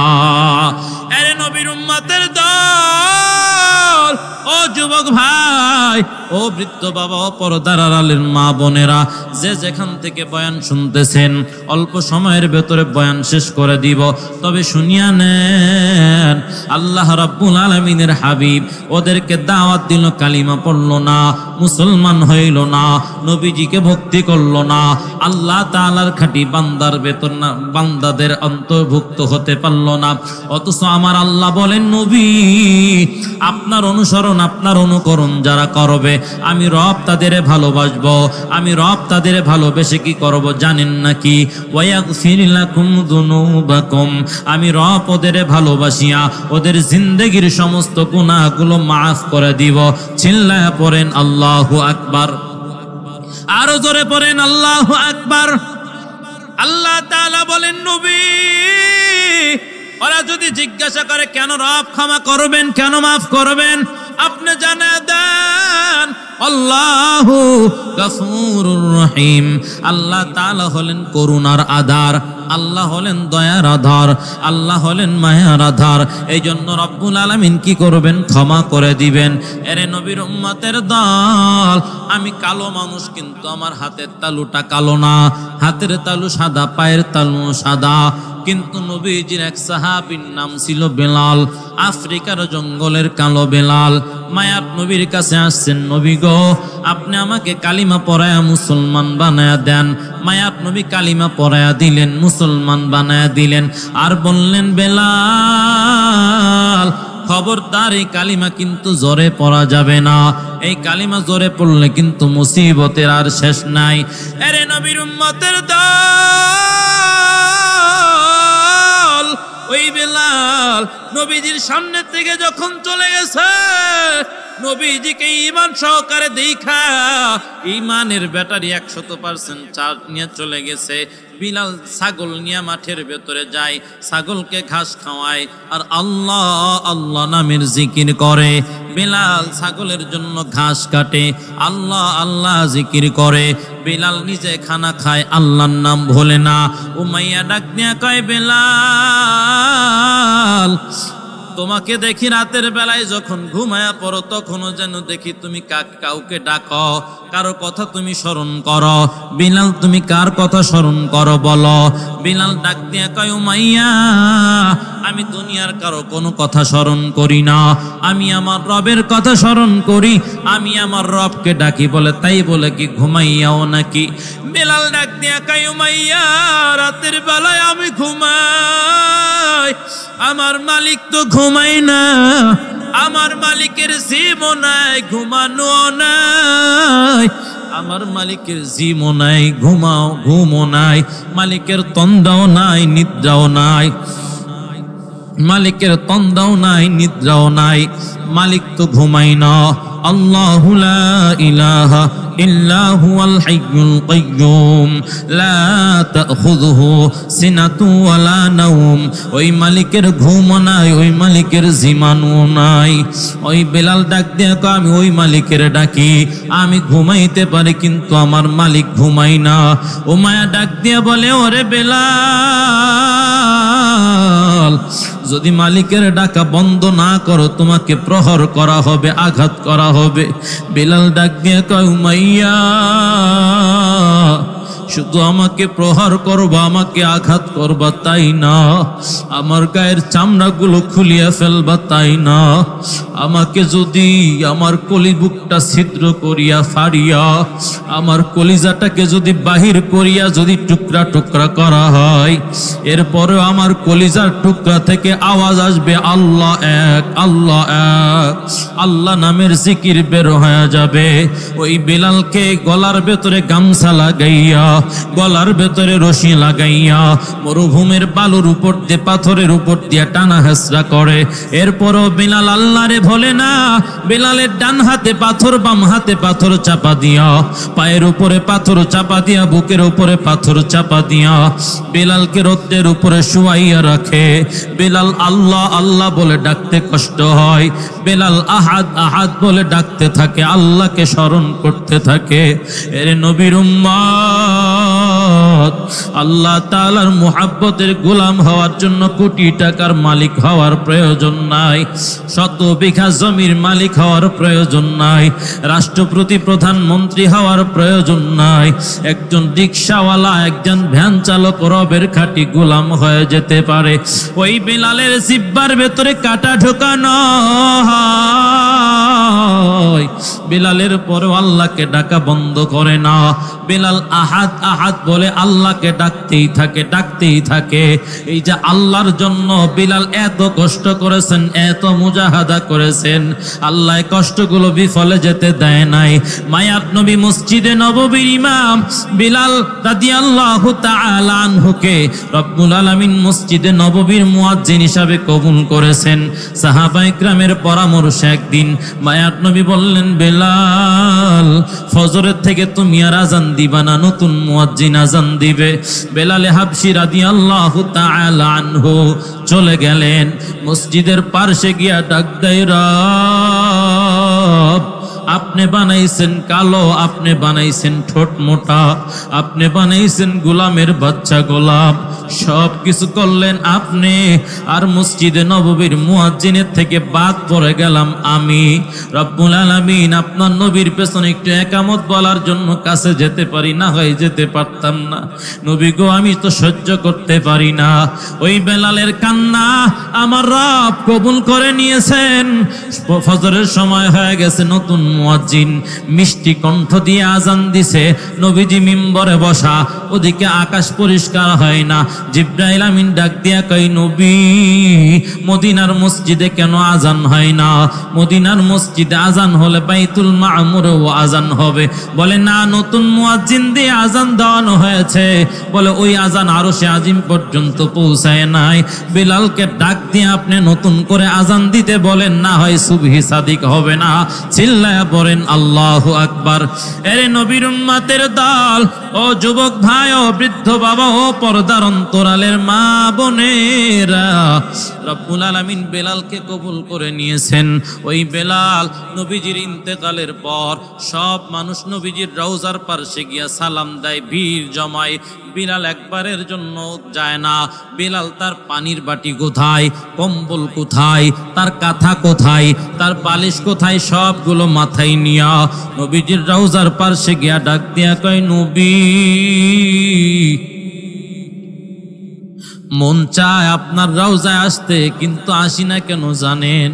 আরে নবীর উম্মতের দল, ও যুবক ভাই, ও বৃদ্ধ বাবা, ও পর্দার আড়ালের মা বোনেরা, যে যেখান থেকে বয়ান শুনতেছেন, অল্প সময়ের ভেতরে বয়ান শেষ করে দিব, তবে শুনিয়া নেন। আল্লাহ রাব্বুল আলামিনের হাবিব ওদেরকে দাওয়াত দিল, কালিমা পড়লো না, মুসলমান হইল না, নবীজিকে ভক্তি করলো না, আল্লাহ তাআলার খাঁটি বান্দার ভেতর না, বান্দাদের অন্তর্ভুক্ত হতে পারলো না। অথচ আমার আল্লাহ বলেন, নবী আপনার অনুসরণ, আপনার অনুকরণ যারা করবে, আমি রব তাদের ভালোবাসবো। আমি রব তাদের ভালোবেসে কি করব জানেন নাকি? ওয়াগফির লাকুম যুনুবাকুম, আমি রব ওদের ভালোবাসিয়া ওদের জিন্দেগীর সমস্ত গুনাহগুলো মাফ করে দিব। চিল্লায়া পড়েন আল্লাহু আকবার, আরো জোরে পড়েন আল্লাহু আকবার। আল্লাহ তাআলা বলেন, নবী ওরা যদি জিজ্ঞাসা করে কেন রব ক্ষমা করবেন, কেন মাফ করবেন, আপনি জানা দেন আল্লাহু গফুরুর রহিম। আল্লাহ তাআলা হলেন করুণার আধার, আল্লাহ হলেন দয়ার আধার, আল্লাহ হলেন মায়ার আধার। এই জন্য রব্বুল আলামিন কি করবেন? ক্ষমা করে দিবেন। এরে নবীর উম্মতের দল, আমি কালো মানুষ, কিন্তু আমার হাতের তালুটা কালো না। হাতের তালু সাদা, পায়ের তালু সাদা। কিন্তু নবীজির এক সাহাবীর নাম ছিল বেলাল, আফ্রিকার জঙ্গলের কালো বেলাল। মায়ার নবীর কাছে আসছেন, নবী গো আপনি আমাকে কালিমা পড়ায়া মুসলমান বানায়া দেন। মায়ার নবী কালিমা পড়ায়া দিলেন, মুসলমান বানায়া দিলেন। আর বললেন, বেলাল খবরদার, এই কালিমা কিন্তু জোরে পড়া যাবে না। এই কালিমা জোরে পড়লে কিন্তু মুসিবতের আর শেষ নাই। এরে নবীর উম্মতের দল, ওই বেলাল নবীজির সামনে থেকে যখন চলে গেছে, নবীজিকে ঈমান সহকারে দেখা ঈমানের ব্যাটারি 100% চার্জ নিয়ে চলে গেছে। বিলাল ছাগল নিয়ে মাঠের ভেতরে যায়, ছাগলকে ঘাস খাওয়ায় আর আল্লাহ আল্লাহ নামের জিকির করে। বিলাল ছাগলের জন্য ঘাস কাটে, আল্লাহ আল্লাহ জিকির করে। বিলাল নিজে খানা খায়, আল্লাহর নাম ভোলে না। উমাইয়া ডাক নিয়ে কয়, বেলাল তোমাকে দেখি রাতের বেলায় যখন ঘুমায়া পড়ো, তখনও যেন দেখি তুমি কাউকে ডাকো, কারো কথা তুমি স্মরণ করো। বিলাল তুমি কার কথা স্মরণ করো বলো? বিলাল ডাক দিয়া কয়, উমাইয়া আমি দুনিয়ার কারো কোনো কথা স্মরণ করি না, আমি আমার রবের কথা স্মরণ করি, আমি আমার রবকে ডাকি। বলে তাই বলে কি ঘুমাইয়াও নাকি? বিলাল ডাক দিয়া কয়, উমাইয়া রাতের বেলায় আমি ঘুমাই, আমার মালিক তো ঘুমাই না, আমার মালিকের জীবন নাই, ঘুমানো নাই, আমার মালিকের জিমও নাই, ঘুমও নাই, মালিকের তন্দাও নাই, নিদ্রাও নাই, মালিকের তন্দাও নাই, নিদ্রাও নাই, মালিক তো ঘুমাই না। আল্লাহু লা ইলাহা ইল্লা হুয়াল হাইয়ুল কাইয়্যুম লা তাখুযুহু সিনাতু ওয়ালা নাওম। ওই মালিকের ঘুমও নাই, ওই মালিকের জিমানও নাই। ওই বেলাল ডাক দিয়ে কয়, আমি ওই মালিকের ডাকি, আমি ঘুমাইতে পারি কিন্তু আমার মালিক ঘুমাই না। উমায়া ডাক দিয়ে বলে, ওরে বেলাল, যদি মালিকের ডাকা বন্ধ না করো তোমাকে প্রহর করা হবে, আঘাত করা হবে। বেলাল ডাক দিয়ে কয়, উমাইয়া, শুধু আমাকে প্রহার করবা, আমাকে আঘাত করবা তাই না, আমার গায়ের চামড়াগুলো খুলিয়া ফেলবা তাই না, আমাকে যদি আমার কলিবুকটা ছিদ্র করিয়া ফাড়িয়া আমার কলিজাটাকে যদি বাহির করিয়া যদি টুকরা টুকরা করা হয়, এরপরেও আমার কলিজার টুকরা থেকে আওয়াজ আসবে আল্লাহ এক, আল্লাহ এক, আল্লাহ নামের জিকির বের হয়ে যাবে। ওই বেলালকে গলার ভেতরে গামছা লাগাইয়া, গলার ভেতরে রশি লাগাইয়া মরুভূমির বালুর উপর দিয়ে, পাথরের উপর দিয়ে টানা হেসরা করে। এরপরও বেলাল আল্লাহরে ভোলে না। বেলালের ডান হাতে পাথর, বাম হাতে পাথর চাপা দিয়া, পায়ের উপরে পাথর চাপা দিয়া, বুকের উপরে পাথর চাপা দিয়া বেলালকে রোদ্রের উপরে শুয়াইয়া রাখে। বেলাল আল্লাহ আল্লাহ বলে ডাকতে কষ্ট হয়, বেলাল আহাদ আহাদ বলে ডাকতে থাকে, আল্লাহকে স্মরণ করতে থাকে। এর নবীর উম্মত, আল্লাহ তাআলার মুহাব্বতের গোলাম হওয়ার জন্য কোটি টাকার মালিক হওয়ার প্রয়োজন নাই, শত বিঘা জমির মালিক হওয়ার প্রয়োজন নাই, রাষ্ট্রপতি প্রধানমন্ত্রী হওয়ার প্রয়োজন নাই। একজন রিকশাওয়ালা, একজন ভ্যান চালক রবের খাঁটি গোলাম হয়ে যেতে পারে। ওই বেলালের জিহ্বার ভেতরে কাঁটা ঢোকানো হয়, বেলালের পরেও আল্লাহকে ডাকা বন্ধ করে না। বেলাল আহাদ আহাদ বলে আল্লাহকে ডাকতেই থাকে, ডাকতেই থাকে। এই যে আল্লাহর জন্য বেলাল এত কষ্ট করেছেন, এত মুজাহাদা করেছেন, আল্লাহ কষ্টগুলো বিফলে যেতে দেয় নাই। মায়াত নবী মসজিদে নববীর ইমাম বেলাল রাদিয়াল্লাহু তাআলা আনহুকে রব্বুল আলামিন মসজিদে নববীর মুয়াজ্জিন হিসাবে কবুল করেছেন। সাহাবায়ে কিরামের পরামর্শে একদিন মায়াত নবী বললেন, বেলাল, ফজরের থেকে তুমি আর আজান দিবা না, নতুন মুয়াজ্জিন আজান দিবে। বেলালে হাবশী রাদিয়াল্লাহু তাআলা আনহু চলে গেলেন, মসজিদের পাশে গিয়া ডাক দেয়, রব, আপনি বানাইছেন কালো, আপনি বানাইছেন ঠোঁট মোটা, আপনি বানাইছেন গোলামের বাচ্চা গোলাম, সব কিছু করলেন আপনি, আর মসজিদে নববীর মুয়াজ্জিনের থেকে বাদ পড়ে গেলাম আমি। রব্বুল আলামিন আপনার নবীর পেছনে একটু একামত বলার জন্য কাছে যেতে পারি না, হয় যেতে পারতাম না। নবী গো, আমি তো সহ্য করতে পারি না। ওই বেলালের কান্না আমার রব কবুল করে নিয়েছেন। ফজরের সময় হয়ে গেছে, নতুন মুয়াজ্জিন মিষ্টি কণ্ঠ দিয়ে আজান দিছে, নবীজি মিম্বরে বসা, ওদিকে আকাশ পরিষ্কার হয় না। জিবরাইল আমিন ডাক দিয়া কই, নবী, মদিনার মসজিদে কেন আজান হয় না? মদিনার মসজিদে আজান হলে বাইতুল মামুরেও আজান হবে। বলে না, নতুন মুয়াজ্জিন দিয়ে আজান দেওয়ানো হয়েছে। বলে ওই আজান আরশে আজিম পর্যন্ত পৌঁছায় নাই। বেলালকে ডাক দিয়ে আপনি নতুন করে আজান দিতে বলেন, না হয় সুবহি সাদিক হবে না। চিল্লায়া পড়েন আল্লাহু আকবার। এরে নবীর উম্মতের দল, ও যুবক ভাই, ও বৃদ্ধ বাবা, ও পর্দার অন্তরালের মা বোনেরা, রব্বুল আলামিন বেলালকে কবুল করে নিয়েছেন। ওই বেলাল নবীজির ইন্তেকালের পর সব মানুষ নবীজির রওজার পাশে গিয়া সালাম দেয়, ভিড় জমায়। বেলাল একবারের জন্য যায় না। বেলাল তার পানির বাটি কোথায়, কম্বল কোথায়, তার কাঁথা কোথায়, তার বালিশ কোথায়, সবগুলো মাথায় নিয়া নবীজির রওজার পাশে গিয়া ডাক দিয়া কয়, নবী, মন চায় আপনার রওজায় আসতে, কিন্তু আসি না কেন জানেন?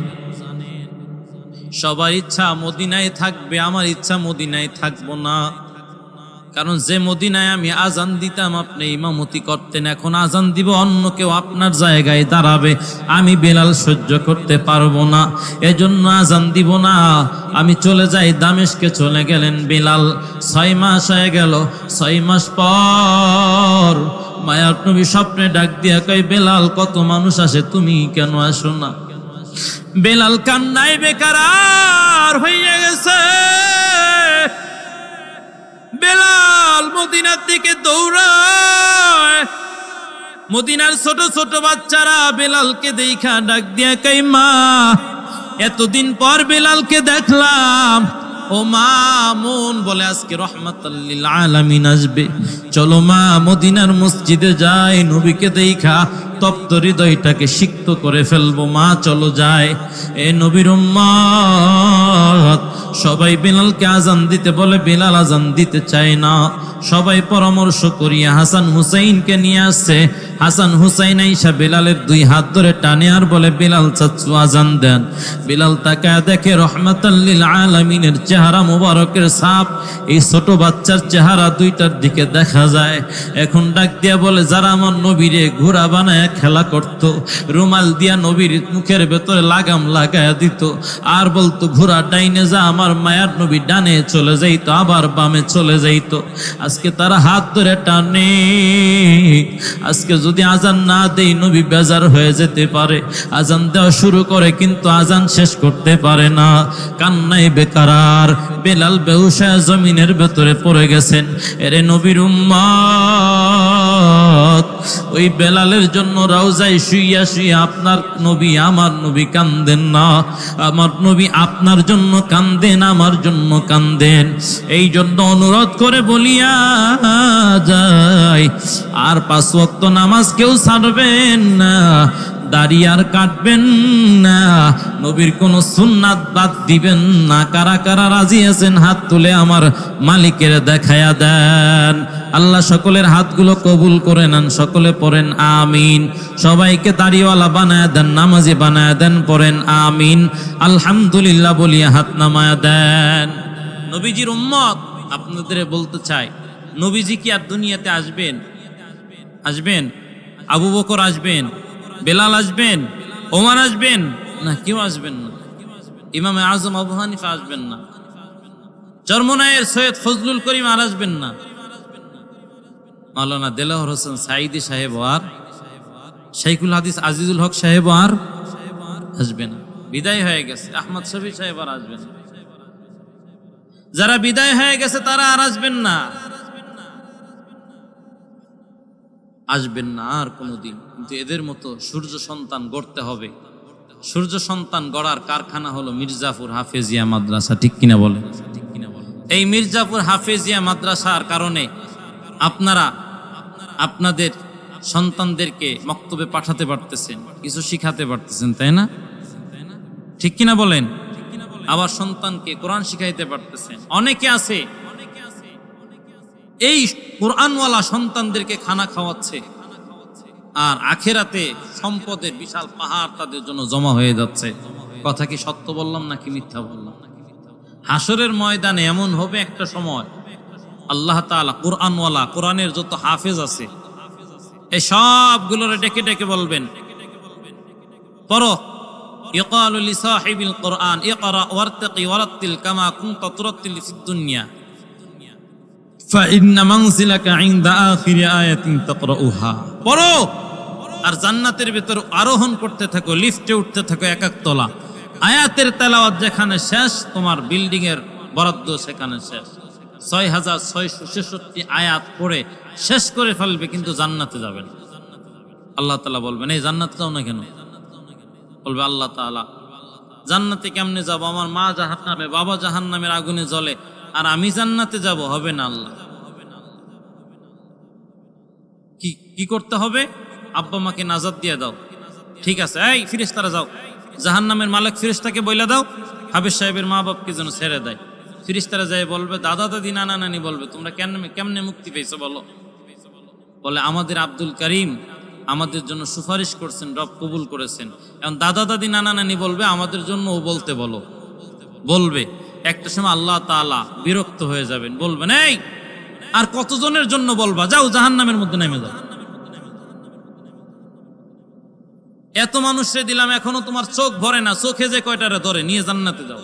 সবার ইচ্ছা মদিনায় থাকবে, আমার ইচ্ছা মদিনায় থাকবো না। কারণ যে মদিনায় আমি আজান দিতাম আপনি ইমামতি করতেন, এখন আজান দিব অন্য কেউ আপনার জায়গায় দাঁড়াবে, আমি বেলাল সহ্য করতে পারবো না, এজন্য আজান দিব না, আমি চলে যাই দামেস্কে। চলে গেলেন বেলাল। 6 মাস হয়ে গেল। 6 মাস পর মায়ার নবী স্বপ্নে ডাক দিয়া কয়, বেলাল কত মানুষ আসে, তুমি কেন আসো না? বেলাল কান্নায় বেকারার হয়ে গেছে। বেলাল মদিনার দিকে দৌড়ায়। মদিনার ছোট ছোট বাচ্চারা বেলালকে দেখা ডাক দিয়া কয়, মা এতদিন পর বেলালকে দেখলাম। ও মা, মন বলে আজকে রহমাতাল লিল আলামিন আসবে, চলো মা মদিনার মসজিদে যাই, নবীকে দেখা তপ্ত হৃদয়টাকে সিক্ত করে ফেলবো, মা চলো যায়। এ নবীর উম্মত সবাই বেলালকে আজান দিতে বলে, বেলাল আজান দিতে চায় না। সবাই পরামর্শ করিয়া হাসান হুসাইনকে নিয়ে আসছে। হাসান হুসাইন আইসা বেলালের 2 হাত ধরে টানে আর বলে, বেলাল চাচ্চু আজান দেন। বেলাল তাকায় দেখে রহমাতাল লিল আলামিনের চেহারা মুবারকের ছাপ এই ছোট বাচ্চার চেহারা দুইটার দিকে দেখা যায়। এখন ডাক দিয়া বলে, যারা আমার নবীরে ঘোড়া বানায় খেলা করত, রুমাল দিয়া নবীর মুখের ভেতরে লাগাম লাগায়া দিত, আর বলতো ঘোড়া ডাইনে যা, আমার মায়ার নবী ডানে চলে যাইতো, আবার বামে চলে যাইতো, আজকে তারা হাত ধরে টানে। আজকে যদি আজান না দেই নবী বেজার হয়ে যেতে পারে। আজান দেওয়া শুরু করে কিন্তু আজান শেষ করতে পারে না। কান্নায় বেকারার বেলাল বেহুশ হয়ে জমিনের ভেতরে পড়ে গেছেন। এরে নবীর উম্মত, ওই বেলালের জন্য রওজায় শুইয়া শুইয়া আপনার নবী আমার নবী কান্দেন না, আমার নবী আপনার জন্য কান্দেন, আমার জন্য কান্দেন। এই জন্য অনুরোধ করে বলিয়া যায়, আর 5 ওয়াক্ত নামাজ কেউ ছাড়বেন না, দাড়ি আর কাটবেন না, নবীর কোন সুন্নাত বাদ দিবেন না। কারা কারা রাজি আছেন হাত তুলে আমার মালিকের দেখায়া দেন। আল্লাহ সকলের হাতগুলো কবুল করে নেন, সকলে পড়েন আমিন। সবাইকে দাড়িওয়ালা বানায় দেন, নামাজি বানায় দেন, পড়েন আমিন। আলহামদুলিল্লাহ বলিয়া হাত নামায়া দেন। নবীজির উম্মত আপনাদের বলতে চাই, নবীজি কি আর দুনিয়াতে আসবেন? আসবেন? আবু বকর আসবেন, বেলাল আসবেন, ওমর আসবেন না? কেউ আসবেন না। ইমামে আজম আবু হানিফা আসবেন না, চরমনায়ের সৈয়দ ফজলুল করিম আর আসবেন না, মাওলানা দেলাওয়ার হোসেন সাইদি সাহেব আর শাইখুল হাদিস আজিজুল হক সাহেব আর আসবে না, বিদায় হয়ে গেছে। আহমদ শফি সাহেব আর আসবেন না। যারা বিদায় হয়ে গেছে তারা আর আসবেন না, আসবেন না আর কোনোদিন। কিন্তু এদের মতো সূর্য সন্তান গড়তে হবে। সূর্য সন্তান গড়ার কারখানা হলো মির্জাপুর হাফেজিয়া মাদ্রাসা, ঠিক কিনা বলে? এই মির্জাপুর হাফেজিয়া মাদ্রাসার কারণে আপনারা আপনাদের সন্তানদেরকে মক্তবে পাঠাতে পারতেছেন, কিছু শিখাতে পারতেছেন, তাই না? ঠিক কিনা বলেন? আবার সন্তানকে কোরআন শিখাইতে পারতেছেন। অনেকে আছে এই কোরআনওয়ালা সন্তানদেরকে খানা খাওয়াচ্ছে, আর আখেরাতে সম্পদের বিশাল পাহাড় তাদের জন্য জমা হয়ে যাচ্ছে। কথা কি সত্য বললাম নাকি মিথ্যা বললাম? হাসরের ময়দানে এমন হবে একটা সময়, আল্লাহ তাআলা কোরআনওয়ালা, কোরআনের যত হাফেজ আছে এই সবগুলোরে ডেকে ডেকে বলবেন, পড়ো। ইকালু লিসাহিবিল কোরআন ইকরা ওয়ারতাকি ওয়ারাত্তিল কামা কুনতা তুরাত্তিল ফিদ দুনিয়া ফাইন্না মানজিলাকা ইনদা আখিরি আয়াতিন তাকরাউহা। পড়ো আর জান্নাতের ভিতর আরোহণ করতে থাকো, লিফটে উঠতে থাকো, 1 তলা। আয়াতের তেলাওয়াত যেখানে শেষ, তোমার বিল্ডিং এর বরাদ্দ সেখানে শেষ। 6666 আয়াত পড়ে শেষ করে ফেলবে, কিন্তু জান্নাতে যাবেন। আল্লাহ তাআলা বলবেন, এই জান্নাতে যাও না কেন? বলবে আল্লাহ তাআলা, জান্নাতে কেমনে যাব? আমার মা জাহান্নামে, বাবা জাহান্নামের আগুনে জ্বলে, আর আমি জান্নাতে যাব? হবে না আল্লাহ। কি করতে হবে? আব্বা মাকে নাজাত দিয়ে দাও। ঠিক আছে, এই ফেরেশতারা যাও, জাহান্নামের মালিক ফেরেশতাকে বইলা দাও হাফেজ সাহেবের মা বাপকে যেন ছেড়ে দেয়। ফেরেশতারা যায় বলবে, দাদা দাদি নানা নানি বলবে, তোমরা কেমনে মুক্তি পেয়েছো বলো? বলে, আমাদের আব্দুল করিম আমাদের জন্য সুপারিশ করছেন, রব কবুল করেছেন। এখন দাদা দাদি নানা নানি বলবে, আমাদের জন্য ও বলতে বলো। বলবে, একটা সময় আল্লাহ তাআলা বিরক্ত হয়ে যাবেন, বলবেন, এই আর কতজনের জন্য বলবা যাও জাহান্নামের মধ্যে নেমে যাও? এত মানুষে দিলাম, এখনো তোমার চোখ ভরে না, চোখে যে কয়টারে ধরে নিয়ে জান্নাতে যাও।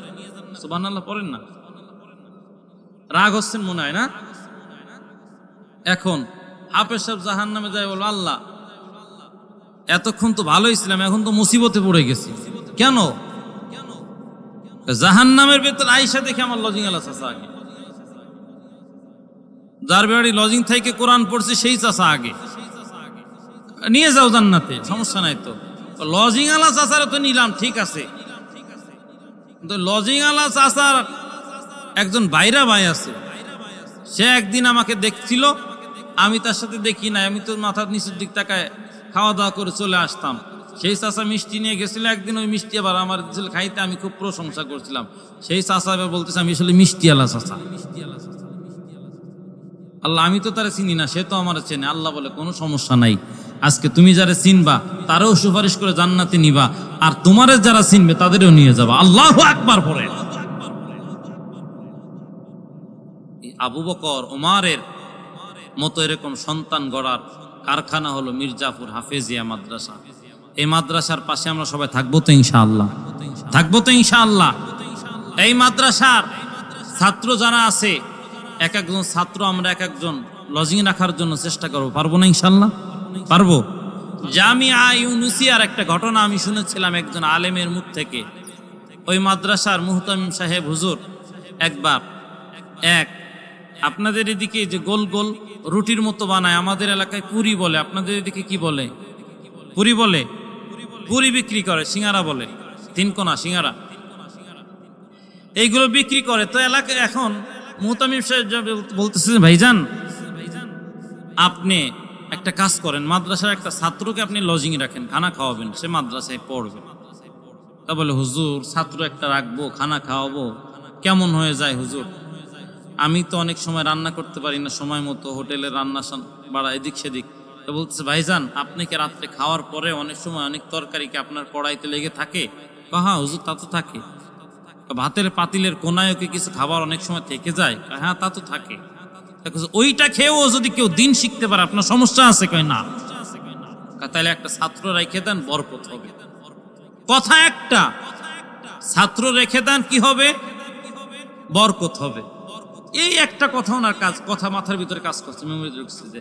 সুবহানাল্লাহ পড়েন না? রাগ হচ্ছেন মনে হয় না? এখন হাফেজ সাহেব জাহান্নামে যায়, বলো আল্লাহ এতক্ষণ তো ভালোই ছিলাম, এখন তো মুসিবতে পড়ে গেছি। কেন? জাহান্নামের ভেতর আইসা দেখে আমার লজিং আলা চাচা আগে, যার বাড়ি লজিং থেকে কোরআন পড়ছে সেই চাচা আগে, নিয়ে যাও জান্নাতে, সমস্যা নাই তো। লজিং আলা চাচারা তো নিলাম, ঠিক আছে, কিন্তু লজিং আলা চাচার একজন বাইরা ভাই আছে, সে একদিন আমাকে দেখছিল, আমি তার সাথে দেখি নাই, আমি তো মাথার নিচের দিক তাকায় খাওয়া দাওয়া করে চলে আসতাম। সেই চাচা মিষ্টি নিয়ে গেছিল একদিন, ওই মিষ্টি আবার আমার খাইতে আমি খুব প্রশংসা করছিলাম। সেই চাচা এবার বলতেছে আমি আসলে মিষ্টি আলা চাচা। আল্লাহ আমি তো তারা চিনি না, সে তো আমার চেনে। আল্লাহ বলে কোনো সমস্যা নাই, আজকে তুমি যারা চিনবা তারাও সুপারিশ করে জান্নাতে নিবা, আর তোমার যারা চিনবে তাদেরও নিয়ে যাবা। আল্লাহু আকবার পড়ে। আবু বকর ওমরের মতো এরকম সন্তান গড়ার কারখানা হলো মির্জাপুর হাফেজিয়া মাদ্রাসা। এই মাদ্রাসার পাশে আমরা সবাই থাকবো তো ইনশাআল্লাহ, থাকবো তো ইনশাআল্লাহ। এই মাদ্রাসার ছাত্র যারা আছে, এক একজন ছাত্র আমরা এক একজন লজিং রাখার জন্য চেষ্টা করবো, পারবো না ইনশাআল্লাহ? পারবো। জামিয়া ইউনুসিয়ার একটা ঘটনা আমি শুনেছিলাম একজন আলেমের মুখ থেকে। ওই মাদ্রাসার মুহতামিম সাহেব হুজুর একবার আপনাদের এদিকে যে গোল গোল রুটির মতো বানায়, আমাদের এলাকায় পুরি বলে, আপনাদের এদিকে কি বলে? পুরি বলে। পুরি বিক্রি করে, সিঙ্গারা বলে, তিনকোনা সিঙ্গারা, এইগুলো বিক্রি করে। তো এলাকায় এখন মুহতামিম সাহেব বলতেছে ভাইজান আপনি একটা কাজ করেন, মাদ্রাসার একটা ছাত্রকে আপনি লজিং রাখেন, খানা খাওয়াবেন, সে মাদ্রাসায় পড়বে। তা বলে হুজুর ছাত্র একটা রাখবো, খানা খাওয়াবো, কেমন হয়ে যায় হুজুর? আমি তো অনেক সময় রান্না করতে পারি না সময় মতো, হোটেলে রান্না বাড়া এদিক সেদিক। তো বলতেছে ভাইজান আপনি কি রাত্রে খাওয়ার পরে অনেক সময় অনেক তরকারি কি আপনার কড়াইতে লেগে থাকে? হ্যাঁ হুজুর তা তো থাকে। ভাতের পাতিলের কোনায় কি কিছু খাবার অনেক সময় থেকে যায়? হ্যাঁ তা তো থাকে। ওইটা খেয়েও যদি কেউ দিন শিখতে পারে আপনার সমস্যা আছে? কয় না। তাহলে একটা ছাত্র রেখে দেন, বরকত হবে। কথা একটা, ছাত্র রেখে দেন, কি হবে? বরকত হবে। এই একটা কথা ওনার কাজ, কথা মাথার ভিতরে কাজ করছে, মেমোরিতে ঢুকছে যে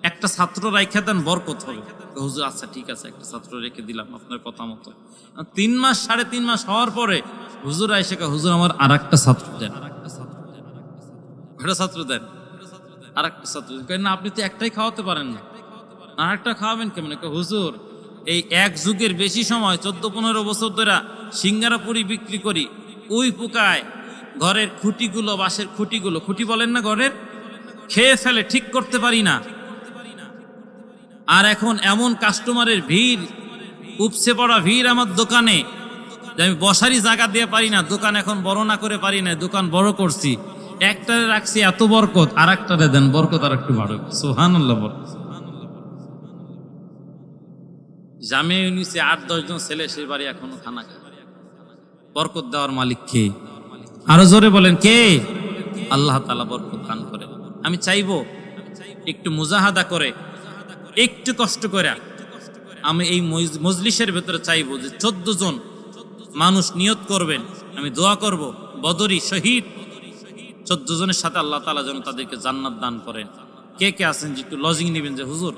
একটা ছাত্র রেখে দেন, বরকত হবে। হুজুর আচ্ছা ঠিক আছে, একটা ছাত্র রেখে দিলাম আপনার কথা মতো। 3 মাস 3.5 মাস হওয়ার পরে হুজুর আইসে হুজুর আমার আর একটা ছাত্র দেন, একটা ছাত্র দেন, আর একটা ছাত্র দেন। না আপনি তো একটাই খাওয়াতে পারেন না, আর একটা খাওয়াবেন কেমন? হুজুর এই এক যুগের বেশি সময় 14-15 বছর ধরে সিঙ্গারা পুরি বিক্রি করি, ওই পোকায় ঘরের খুঁটিগুলো, বাঁশের খুঁটিগুলো, খুঁটি বলেন না ঘরের, খেয়ে ফেলে, ঠিক করতে পারি না। আর এখন এমন কাস্টমারের ভিড়, উপচে পড়া ভিড় আমার দোকানে, যে আমি বসারই জায়গা দিয়ে পারি না। দোকান এখন বড় না করে পারি না, দোকান বড় করছি, একটারে রাখছি এত বরকত, আর একটারে দেন বরকত আর একটু বাড়ুক। সুবহানাল্লাহ। জামিয়া ইউনিসে 8-10 জন ছেলে, সেই বাড়ি এখনো খানা খায়। বরকত দেওয়ার মালিক কে? আরো জোরে বলেন কে? আল্লাহ তাআলা বরকত দান করে। আমি চাইবো একটু মুজাহাদা করে, একটু কষ্ট করে, আমি এই মজলিসের ভেতরে চাইবো যে 14 জন মানুষ নিয়ত করবেন, আমি দোয়া করব বদরি শহীদ 14 জনের সাথে আল্লাহ তাআলা যেন তাদেরকে জান্নাত দান করেন। কে কে আছেন যে একটু লজিং নেবেন, যে হুজুর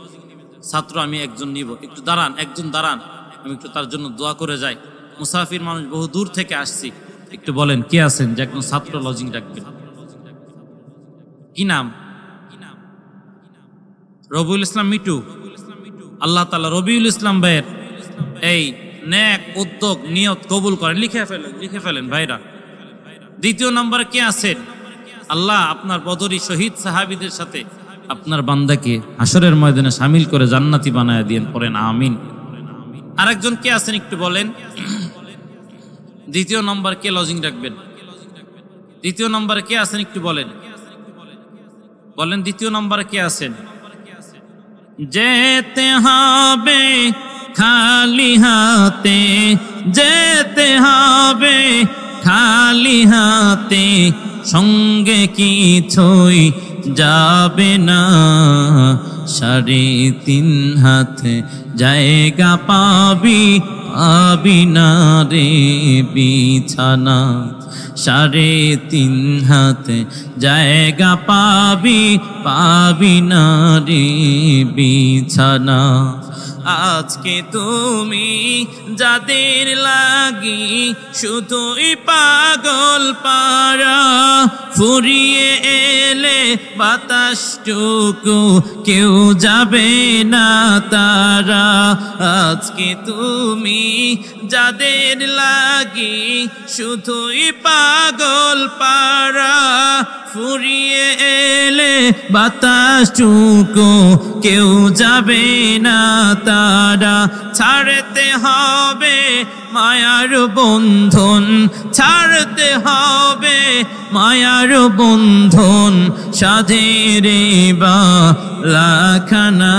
ছাত্র আমি একজন নিব, একটু দাঁড়ান, একজন দাঁড়ান, আমি একটু তার জন্য দোয়া করে যাই। মুসাফির মানুষ, বহু দূর থেকে আসছি, একটু বলেন কে আছেন যে একজন ছাত্র লজিং রাখবেন? কি নাম? রবিউল ইসলাম মিটু। আল্লাহ তাআলা রবিউল ইসলাম ভাইয়ের এই নেক উদ্যোগ নিয়ত কবুল করেন। লিখে ফেলেন ভাইরা। 2 নম্বরে কে আছেন? আল্লাহ আপনার বদরি শহীদ সাহাবীদের সাথে আপনার বান্দাকে হাসরের ময়দানে শামিল করে জান্নাতি বানায় দিয়েন, পড়েন আমিন। আরেকজন কে আছেন একটু বলেন। 2 নম্বর কে লজিং রাখবেন? 2 নম্বরে কে আছেন একটু বলেন, বলেন 2 নম্বরে কে আছেন? যেতে হবে খালি হাতে, যেতে হবে খালি হাতে, সঙ্গে কিছুই যাবে না, 3.5 হাতে জায়গা পাবি, পাবি না রে বিছানা। 3.5 হাতে জায়গা পাবি, পাবি না রে বিছানা। আজকে তুমি যাদের লাগি শুধুই পাগল পারা, ফুরিয়ে এলে বাতাসটুকু কেউ যাবে না তারা। আজকে তুমি যাদের লাগি শুধুই পাগল পারা, ফুরিয়ে এলে বাতাসটুকু কেউ যাবে না তারা। ছাড়তে হবে মায়ার বন্ধন, ছাড়তে হবে মায়ার বন্ধন, সাধের বালাখানা।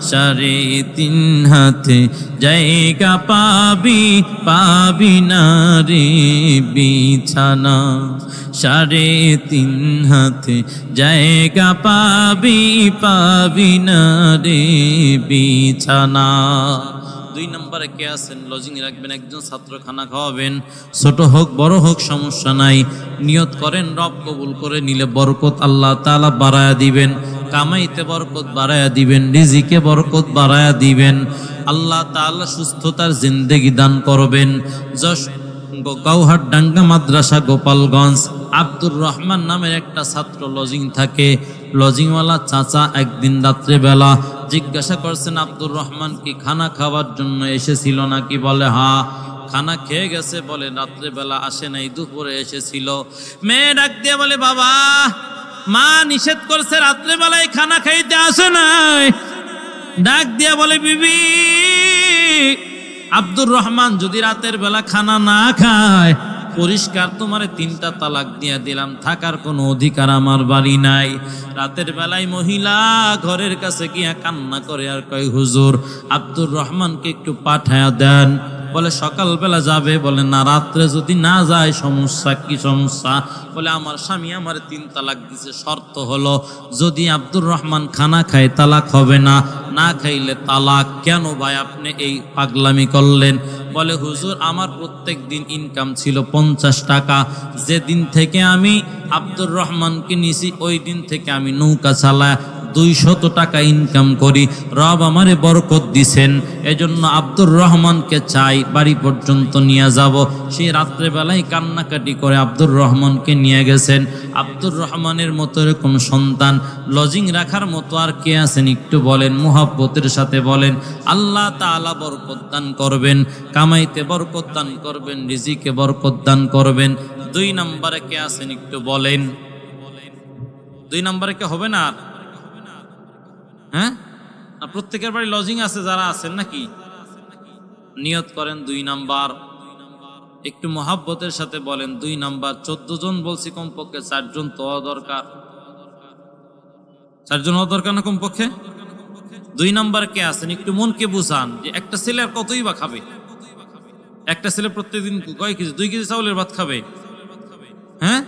3.5 হাতে জায়গা পাবি, পাবি না রে বিছানা। 3.5 হাতে জায়গা পাবি, পাবি না রে বিছানা। 2 নম্বরে কে আছেন? লজিং রাখবেন, একজন ছাত্র খানা খাওয়াবেন, ছোট হোক বড় হোক সমস্যা নাই। নিয়ত করেন রব কবুল করে নিলে বরকত আল্লাহ তাআলা বাড়ায়া দিবেন, কামাইতে বরকত বাড়ায়া দিবেন, রিজিকে বরকত বাড়ায়া দিবেন। আল্লাহ তাআলা সুস্থতার জিন্দেগি দান করবেন। গৌহাট ডাঙ্গা মাদ্রাসা গোপালগঞ্জ আব্দুর রহমান নামের একটা ছাত্র লজিং থাকে। লজিংওয়ালা চাচা একদিন রাত্রেবেলা জিজ্ঞাসা করছেন, আব্দুর রহমান কি খানা খাওয়ার জন্য এসেছিল নাকি? বলে হ্যাঁ। খানা খেয়ে গেছে? বলে রাত্রেবেলা আসে নাই, দুপুরে এসেছিল। মেয়ে ডাক দিয়ে বলে, বাবা মা নিষেধ করছে রাত্রেবেলায় খানা খাইতে আসে নাই। ডাক দিয়া বলে, বিবি আব্দুর রহমান যদি রাতের বেলা খানা না খায়, পরিষ্কার তোমারে 3টা তালাক দিয়ে দিলাম, থাকার কোনো অধিকার আমার বাড়ি নাই। রাতের বেলায় মহিলা ঘরের কাছে গিয়া কান্না করে আর কয়, হুজুর আব্দুর রহমানকে একটু পাঠায়া দেন। বলে সকালবেলা যাবে? বলে না, রাত্রে যদি না যায় সমস্যা কি? সমস্যা বলে আমার স্বামী আমার 3 তালাক দিছে, শর্ত হলো যদি আব্দুর রহমান খানা খায় তালাক হবে না, না খাইলে তালাক। কেন ভাই আপনি এই পাগলামি করলেন? বলে হুজুর আমার প্রত্যেক দিন ইনকাম ছিল 50 টাকা, যেদিন থেকে আমি আব্দুর রহমানকে নিছি ওই দিন থেকে আমি নৌকা চালায় 200 টাকা ইনকাম করি, রব আমারে বরকত দিছেন, এজন্য আব্দুর রহমানকে চাই বাড়ি পর্যন্ত নিয়ে যাব। সেই রাত্রেবেলায় কান্নাকাটি করে আব্দুর রহমানকে নিয়ে গেছেন। আব্দুর রহমানের মতো এরকম সন্তান লজিং রাখার মতো আর কে আছেন? একটু বলেন, মুহাব্বতের সাথে বলেন। আল্লাহ তাআলা বরকত দান করবেন, কামাইতে বরকত দান করবেন, রিজিকে বরকত দান করবেন। 2 নম্বরে কে আছেন? একটু বলেন। 2 নম্বরে কে হবে না? হ্যাঁ, প্রত্যেকের বাড়ি লজিং আছে যারা আছেন নাকি? নিয়ত করেন 2 নাম্বার, একটু মহাব্বতের সাথে বলেন 2 নাম্বার। 14 জন বলছি, কমপক্ষে 4 জন তো দরকার। 4 জন দরকার না কমপক্ষে? 2 নাম্বার কে আছেন? একটু মনকে বুঝান যে একটা ছেলে আর কতই বা খাবে? একটা ছেলে প্রত্যেকদিন কয় কেজি? 2 কেজি চাউলের ভাত খাবে? হ্যাঁ,